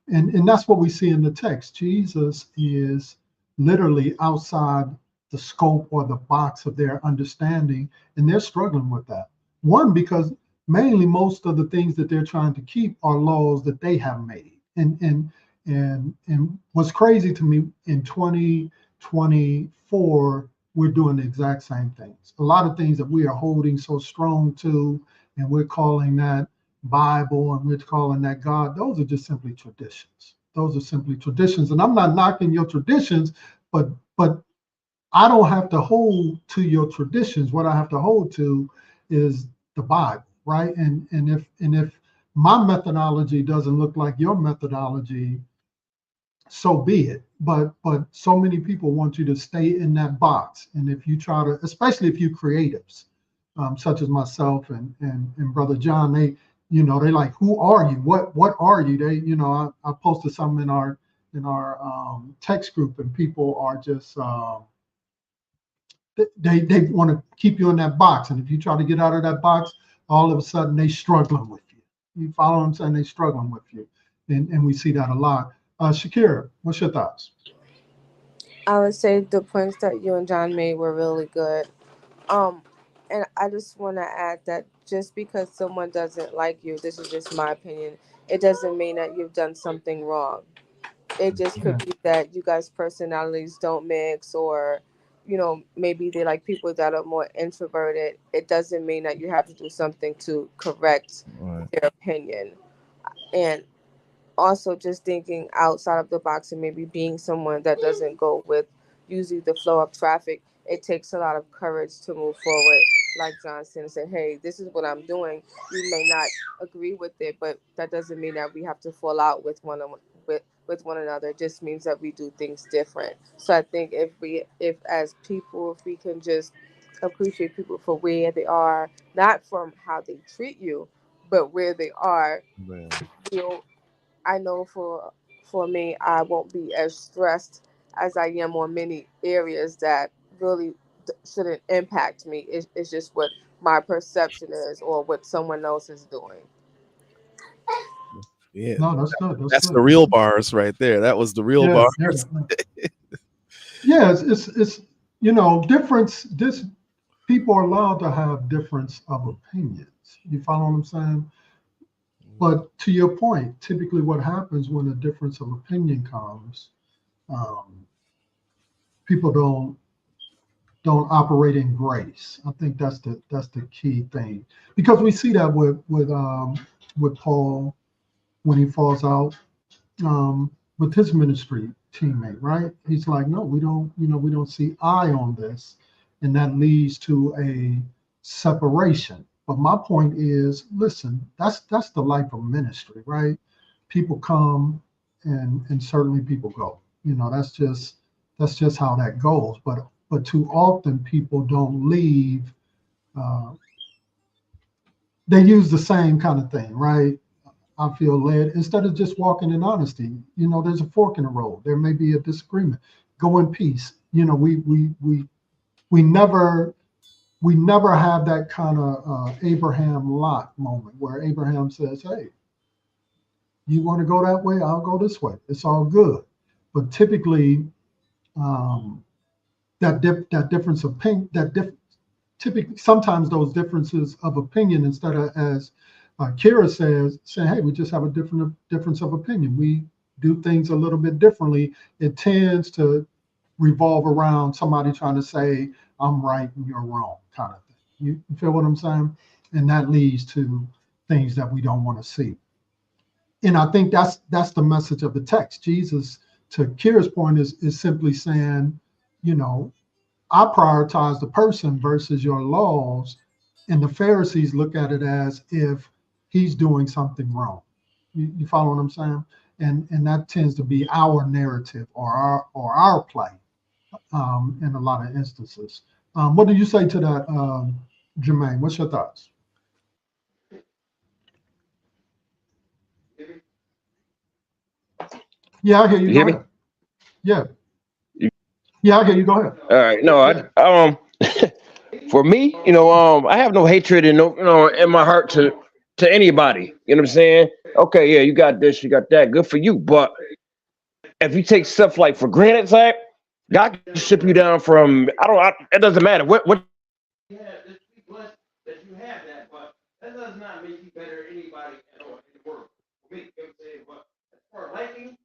Speaker 2: And that's what we see in the text. Jesus is literally outside the scope or the box of their understanding, and they're struggling with that. One, because mainly most of the things that they're trying to keep are laws that they have made. And what's crazy to me, in 2024, we're doing the exact same things. A lot of things that we are holding so strong to, and we're calling that Bible and we're calling that God, those are just simply traditions. Those are simply traditions. And I'm not knocking your traditions, but I don't have to hold to your traditions. What I have to hold to is the Bible, right? And if my methodology doesn't look like your methodology, so be it. But so many people want you to stay in that box. And if you try to, especially if you creatives, such as myself and Brother John, they, you know, they like, who are you? What are you? They, you know, I posted something in our text group, and people are just they want to keep you in that box. And if you try to get out of that box, all of a sudden they struggling with you. You follow what I'm saying? They struggling with you. And we see that a lot. Shakira, what's your thoughts?
Speaker 6: I would say the points that you and John made were really good. And I just want to add that just because someone doesn't like you, this is just my opinion, it doesn't mean that you've done something wrong. It just could be that you guys' personalities don't mix, or, you know, maybe they like people that are more introverted. It doesn't mean that you have to do something to correct their opinion. And also just thinking outside of the box and maybe being someone that doesn't go with usually the flow of traffic. It takes a lot of courage to move forward. Like Johnson said, hey, this is what I'm doing. You may not agree with it, but that doesn't mean that we have to fall out with one another. It just means that we do things different. So I think if as people, if we can just appreciate people for where they are, not from how they treat you, but where they are, we'll, I know for me, I won't be as stressed as I am on many areas that really shouldn't impact me. It's just what my perception is or what someone else is doing.
Speaker 3: Yeah,
Speaker 2: No, that's good.
Speaker 3: That's
Speaker 2: good.
Speaker 3: the real bars right there. That was the real bars.
Speaker 2: Yeah, it's you know, difference. This people are allowed to have difference of opinions. You follow what I'm saying? But to your point, typically what happens when a difference of opinion comes, people don't operate in grace. I think that's the key thing, because we see that with Paul when he falls out with his ministry teammate, right? He's like, no, we don't see eye on this, and that leads to a separation. But my point is, listen, that's the life of ministry, right? People come and certainly people go. You know, that's just how that goes. But too often people don't leave they use the same kind of thing, right? I feel led instead of just walking in honesty. There's a fork in the road. There may be a disagreement. Go in peace. We never have that kind of Abraham Lot moment where Abraham says, "Hey, you want to go that way? I'll go this way. It's all good." But typically, typically sometimes those differences of opinion, instead of, as Kira says, saying, "Hey, we just have a difference of opinion. We do things a little bit differently." It tends to revolve around somebody trying to say, "I'm right and you're wrong," kind of thing. You feel what I'm saying? And that leads to things that we don't want to see. And I think that's the message of the text. Jesus, to Kira's point, is simply saying, I prioritize the person versus your laws. And the Pharisees look at it as if he's doing something wrong. You follow what I'm saying? And that tends to be our narrative or our play in a lot of instances. What do you say to that, Jermaine? What's your thoughts? Yeah, I hear you.
Speaker 5: You hear me?
Speaker 2: Yeah. Yeah, I hear you. Go ahead.
Speaker 5: All right. No, for me, I have no hatred and in my heart to anybody. You know what I'm saying? Okay, yeah, you got this, you got that. Good for you. But if you take stuff like for granted, Zach, God can ship you down from. It doesn't matter what. Yeah, just be blessed that you have that, but that does not make you better than anybody at all in the world. For me, you know what I'm saying? But as far as liking,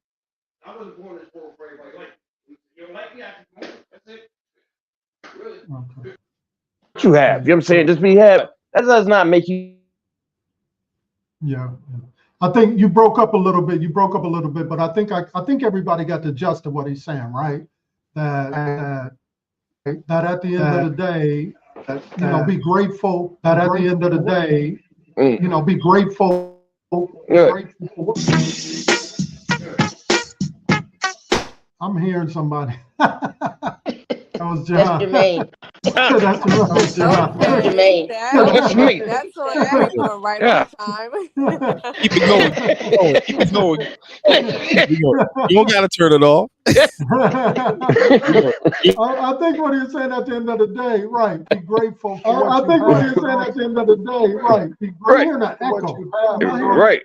Speaker 5: I wasn't born in this world for everybody like me. You don't like me, I can go. That's it. Really.
Speaker 2: Okay.
Speaker 5: What you have, you know what I'm saying? Just be happy. That does not make you.
Speaker 2: Yeah. I think you broke up a little bit. But I think everybody got the gist of what he's saying, right? That at the end of the day, be grateful. That at the end of the day, be grateful. I'm hearing somebody. That was John.
Speaker 4: That's Jermaine.
Speaker 2: That's
Speaker 4: Jermaine.
Speaker 5: That's me.
Speaker 6: That's on everyone right on time.
Speaker 3: Keep it going. You don't gotta turn it off.
Speaker 2: I think what he's saying at the end of the day, right? Be grateful. I think what he's saying at the end of the day, right? Be grateful. Hearing that echo.
Speaker 5: Right.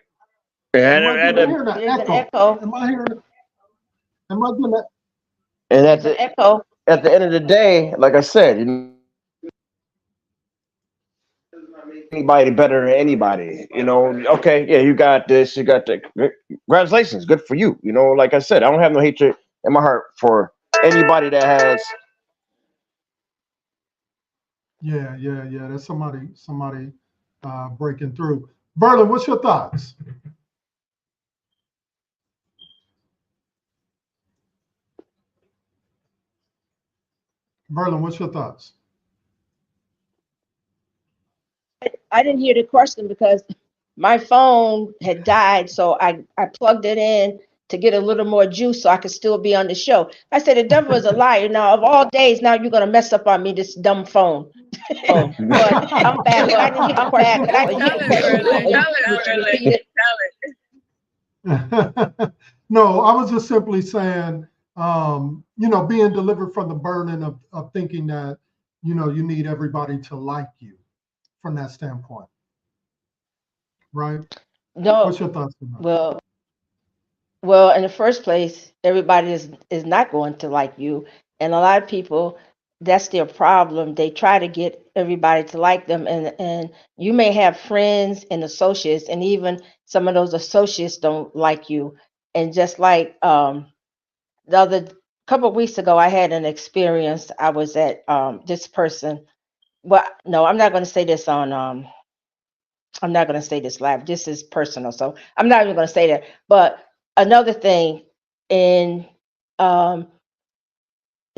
Speaker 2: Am I hearing that echo? Am I hearing it? Am I doing that?
Speaker 5: And
Speaker 4: There's an echo.
Speaker 5: at the end of the day, like I said, anybody better than anybody. Okay, yeah, you got this, you got that. Congratulations, good for you. Like I said, I don't have no hatred in my heart for anybody that has.
Speaker 2: Yeah. That's somebody breaking through. Verlin, what's your thoughts? Verlin, what's your thoughts?
Speaker 4: I didn't hear the question because my phone had died, so I plugged it in to get a little more juice so I could still be on the show. I said, the devil is a liar. Now, of all days, now you're going to mess up on me, this dumb phone. But I'm back. I didn't hear the question.
Speaker 2: No, I was just simply saying, being delivered from the burden of thinking that, you need everybody to like you from that standpoint. Right?
Speaker 4: No.
Speaker 2: What's your thoughts on that?
Speaker 4: Well, in the first place, everybody is not going to like you. And a lot of people, that's their problem. They try to get everybody to like them. And you may have friends and associates, and even some of those associates don't like you. And just like the other couple of weeks ago, I had an experience. I was at this person. Well, no, I'm not going to say this on I'm not going to say this live. This is personal, so I'm not even going to say that. But another thing, in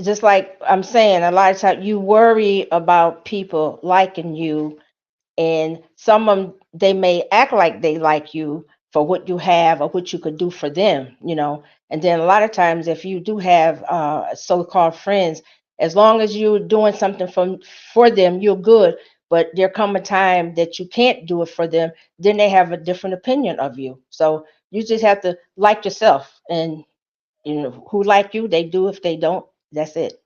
Speaker 4: just like I'm saying, a lot of times you worry about people liking you, and some of them, they may act like they like you for what you have or what you could do for them, And then a lot of times, if you do have so-called friends, as long as you're doing something for them, you're good. but there come a time that you can't do it for them, then they have a different opinion of you. So you just have to like yourself, and who like you, they do. If they don't, that's it.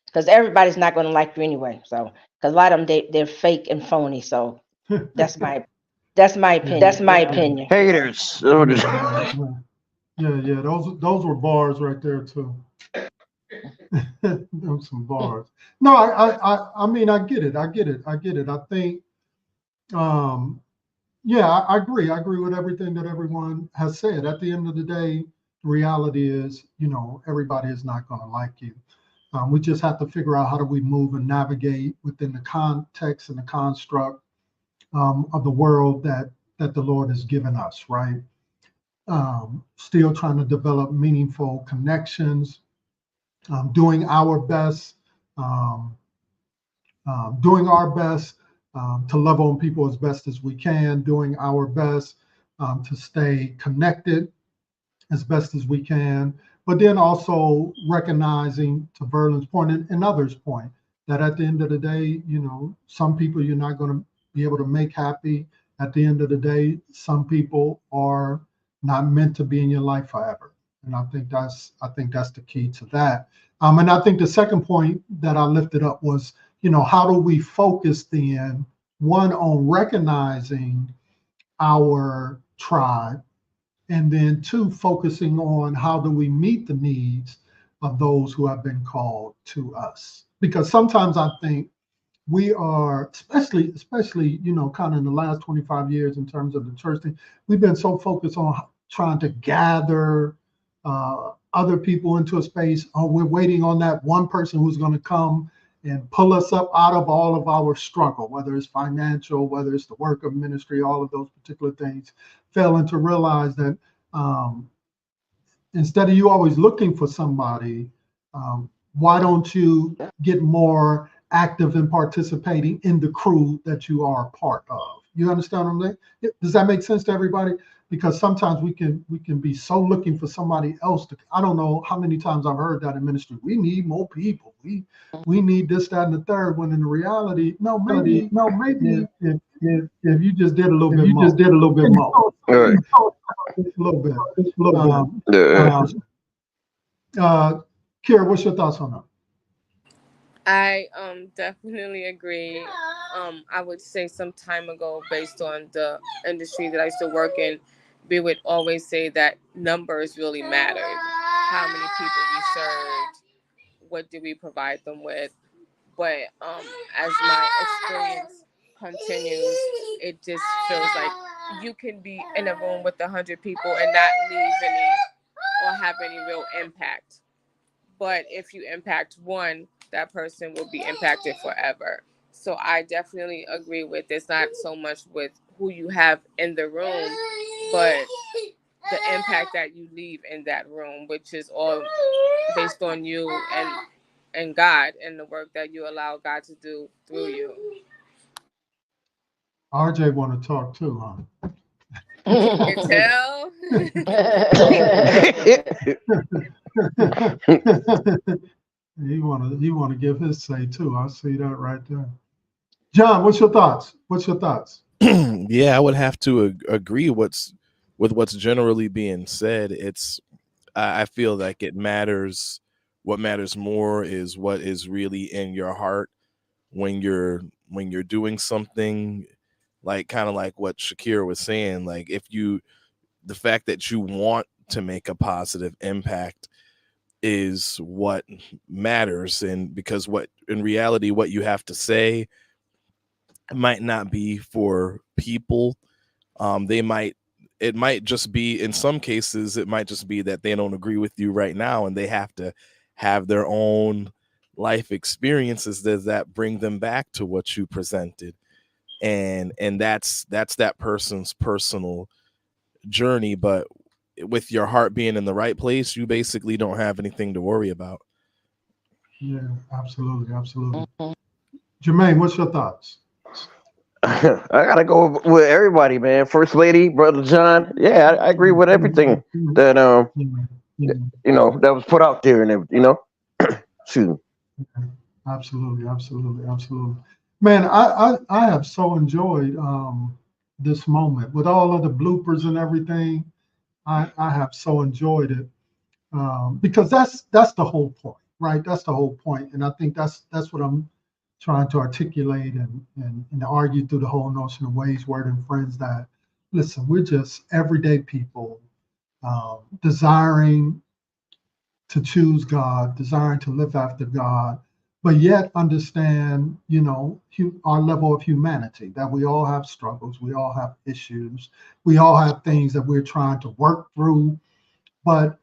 Speaker 4: Because everybody's not going to like you anyway. So because a lot of them, they're fake and phony. So that's my opinion. That's my opinion.
Speaker 5: Haters.
Speaker 2: Yeah, those were bars right there too. Those some bars. No, I mean, I get it. I think, yeah, I agree. I agree with everything that everyone has said. At the end of the day, the reality is, everybody is not going to like you. We just have to figure out how do we move and navigate within the context and the construct of the world that the Lord has given us, right? Still trying to develop meaningful connections, doing our best, to love on people as best as we can, doing our best to stay connected as best as we can, but then also recognizing, to Verlin's point and others' point, that at the end of the day, some people you're not going to be able to make happy. At the end of the day, some people are not meant to be in your life forever. And I think that's the key to that. And I think the second point that I lifted up was, how do we focus then, one, on recognizing our tribe, and then two, focusing on how do we meet the needs of those who have been called to us. Because sometimes I think we are, especially, kind of in the last 25 years in terms of the church thing, we've been so focused on trying to gather other people into a space. Oh, we're waiting on that one person who's going to come and pull us up out of all of our struggle, whether it's financial, whether it's the work of ministry, all of those particular things, failing to realize that instead of you always looking for somebody, why don't you get more active in participating in the crew that you are a part of? You understand what I'm saying? Does that make sense to everybody? Because sometimes we can be so looking for somebody else to, I don't know how many times I've heard that in ministry. We need more people. We need this, that, and the third. When in the reality, maybe if you just did a little bit more.
Speaker 5: Right.
Speaker 2: Just a little bit. Kira, what's your thoughts on that?
Speaker 6: I definitely agree. I would say some time ago, based on the industry that I used to work in, we would always say that numbers really mattered. How many people we served, what did we provide them with? But as my experience continues, it just feels like you can be in a room with 100 people and not leave any or have any real impact. But if you impact one, that person will be impacted forever. So I definitely agree with it's not so much with who you have in the room, but the impact that you leave in that room, which is all based on you and God and the work that you allow God to do through you.
Speaker 2: RJ want to talk too, huh?
Speaker 6: You can tell.
Speaker 2: He want to give his say too. I see that right there. John, what's your thoughts?
Speaker 3: Yeah, I would have to agree with what's generally being said. I feel like it matters. What matters more is what is really in your heart when you're doing something, like kind of like what Shakira was saying. Like the fact that you want to make a positive impact is what matters, and because what in reality what you have to say might not be for people. It might just be, in some cases, it might just be that they don't agree with you right now, and they have to have their own life experiences that bring them back to what you presented, and that's that person's personal journey. But with your heart being in the right place, you basically don't have anything to worry about.
Speaker 2: Yeah, absolutely. Jermaine, what's your thoughts?
Speaker 5: I gotta go with everybody, man. First Lady, Brother John. Yeah, I agree with everything that that was put out there and everything. Shoot.
Speaker 2: Absolutely. Man, I have so enjoyed this moment with all of the bloopers and everything. I have so enjoyed it because that's the whole point, right? That's the whole point, and I think that's what I'm trying to articulate and argue through the whole notion of Ways, Word, and Friends. That listen, we're just everyday people desiring to choose God, desiring to live after God, but yet understand, our level of humanity, that we all have struggles, we all have issues, we all have things that we're trying to work through. But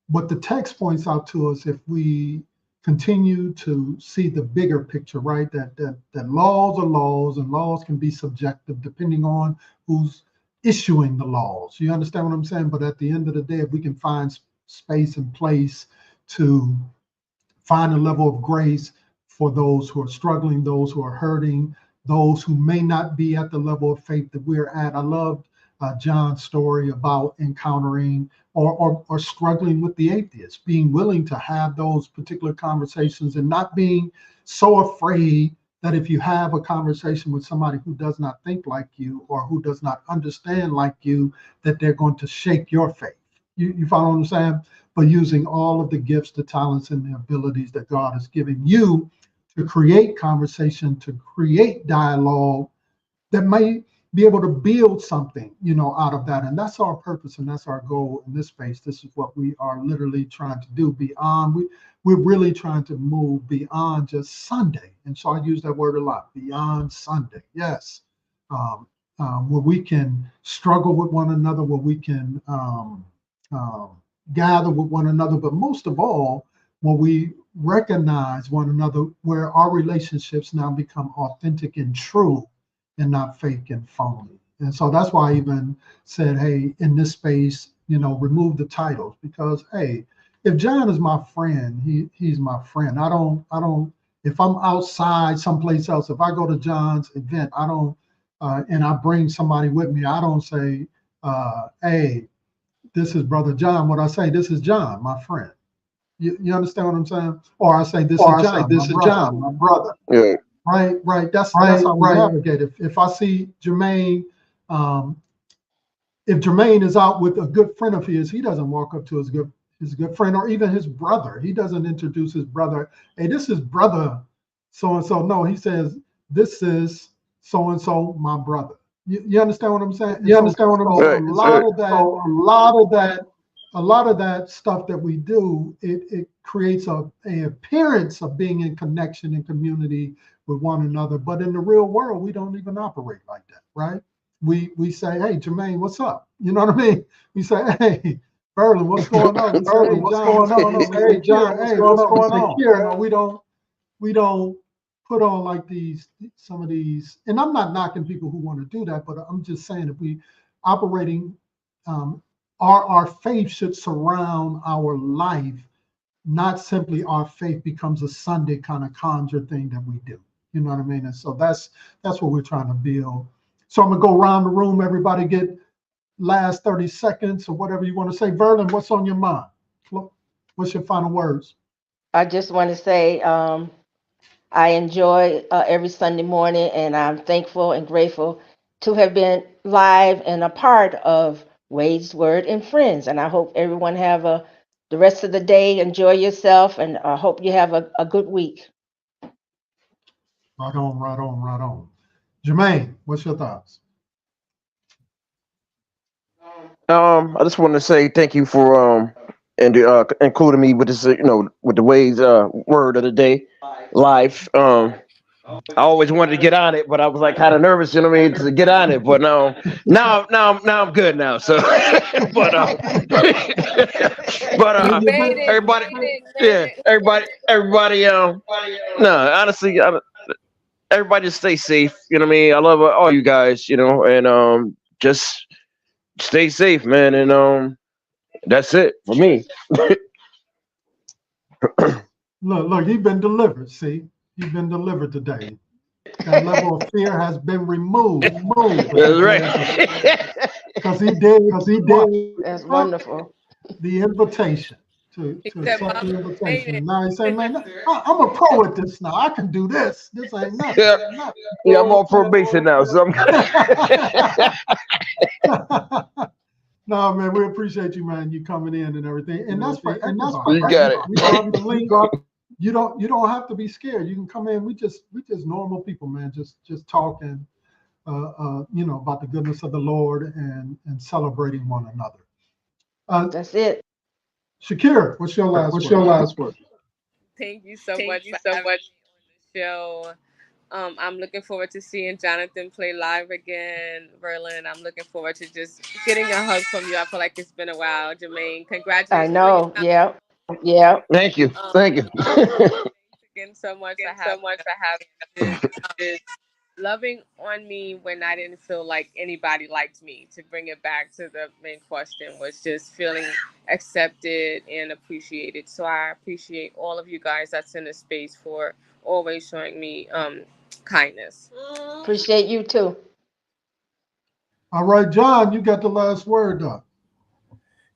Speaker 2: what the text points out to us, if we continue to see the bigger picture, right, that laws are laws and laws can be subjective depending on who's issuing the laws. You understand what I'm saying? But at the end of the day, if we can find space and place to find a level of grace for those who are struggling, those who are hurting, those who may not be at the level of faith that we're at. I loved John's story about encountering or struggling with the atheist, being willing to have those particular conversations and not being so afraid that if you have a conversation with somebody who does not think like you or who does not understand like you, that they're going to shake your faith. You follow what I'm saying? But using all of the gifts, the talents, and the abilities that God has given you to create conversation, to create dialogue that may be able to build something, out of that. And that's our purpose and that's our goal in this space. This is what we are literally trying to do beyond. We're really trying to move beyond just Sunday. And so I use that word a lot, beyond Sunday. Yes. Where we can struggle with one another, where we can gather with one another, but most of all, when we recognize one another, where our relationships now become authentic and true and not fake and phony. And so that's why I even said, hey, in this space, remove the titles, because hey, if John is my friend, he's my friend. I don't, if I'm outside someplace else, if I go to John's event, I don't, and I bring somebody with me, I don't say, hey, this is Brother John. What I say, this is John, my friend. You understand what I'm saying? Or I say, this is John, my brother.
Speaker 5: Yeah.
Speaker 2: Right. That's how we navigate. If I see Jermaine, if Jermaine is out with a good friend of his, he doesn't walk up to his good friend or even his brother. He doesn't introduce his brother. Hey, this is brother so and so. No, he says, this is so and so, my brother. You understand what I'm saying? You understand what I'm saying? A lot of that stuff that we do, it creates a appearance of being in connection and community with one another. But in the real world, we don't even operate like that, right? We say, hey, Jermaine, what's up? You know what I mean? We say, hey, Berlin, what's going on? Berlin, what's going on? Hey, John, hey, what's going on? We don't put on like some of these, and I'm not knocking people who want to do that, but I'm just saying if we operating, our faith should surround our life, not simply our faith becomes a Sunday kind of conjure thing that we do. You know what I mean? And so that's what we're trying to build. So I'm gonna go around the room. Everybody get last 30 seconds or whatever you want to say. Verlin, what's on your mind? What's your final words?
Speaker 4: I just want to say I enjoy every Sunday morning, and I'm thankful and grateful to have been live and a part of Wade's Word and Friends. And I hope everyone have the rest of the day. Enjoy yourself, and I hope you have a good week.
Speaker 2: Right on. Jermaine, what's your thoughts?
Speaker 5: I just want to say thank you for including me with this, with the Wade's word of the day live. I always wanted to get on it, but I was like kind of nervous, to get on it. But now I'm good now. So, but everybody, no, honestly, everybody just stay safe. You know what I mean? I love all you guys, and just stay safe, man. And that's it for me.
Speaker 2: Look, you've been delivered. See, you've been delivered today. That level of fear has been removed.
Speaker 5: That's right.
Speaker 2: Because he did.
Speaker 4: That's wonderful.
Speaker 2: The invitation. to
Speaker 6: He said,
Speaker 2: accept the
Speaker 6: "Mom,
Speaker 2: invitation. Now he's saying, man, I'm a pro at this now. I can do this. This ain't nothing.
Speaker 5: Yeah. Yeah, I'm on probation now, so I'm
Speaker 2: No, man, we appreciate you, man. You coming in and everything, and that's for
Speaker 5: You got it.
Speaker 2: You don't have to link up. You don't have to be scared. You can come in. We just normal people, man. Just talking, about the goodness of the Lord and celebrating one another.
Speaker 4: That's it.
Speaker 2: Shakira, what's your last word?
Speaker 6: Thank you so much for having me on the show. I'm looking forward to seeing Jonathan play live again. Verlin, I'm looking forward to just getting a hug from you. I feel like it's been a while. Jermaine, congratulations.
Speaker 4: I know. Yeah. Yeah.
Speaker 5: Thank you. Thank you.
Speaker 6: Again, so much for having this. Loving on me when I didn't feel like anybody liked me. To bring it back to the main question was just feeling accepted and appreciated. So I appreciate all of you guys that's in the space for always showing me kindness.
Speaker 4: Appreciate you too.
Speaker 2: All right, John, you got the last word, Doc.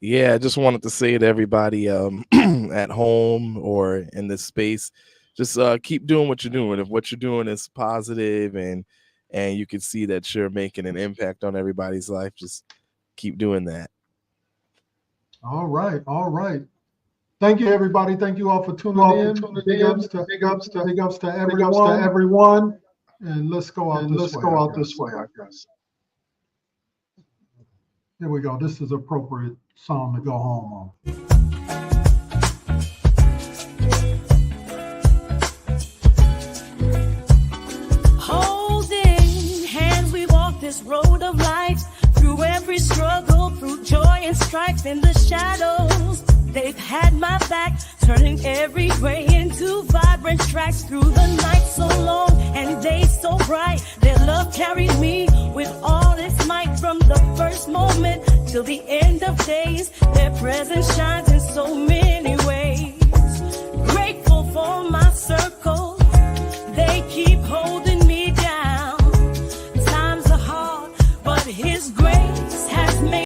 Speaker 3: Yeah, I just wanted to say to everybody at home or in this space, just keep doing what you're doing. If what you're doing is positive and you can see that you're making an impact on everybody's life, just keep doing that.
Speaker 2: All right. Thank you, everybody. Thank you all for tuning in. Big ups to everyone. And let's go out this way, I guess. Here we go. This is appropriate song to go home on.
Speaker 1: Holding hands, we walk this road of life, through every struggle, through joy and strife in the shadows. They've had my back, turning every gray into vibrant tracks through the night so long and day so bright. Their love carried me with all its might from the first moment till the end of days. Their presence shines in so many ways. Grateful for my circle, they keep holding me down. Times are hard, but His grace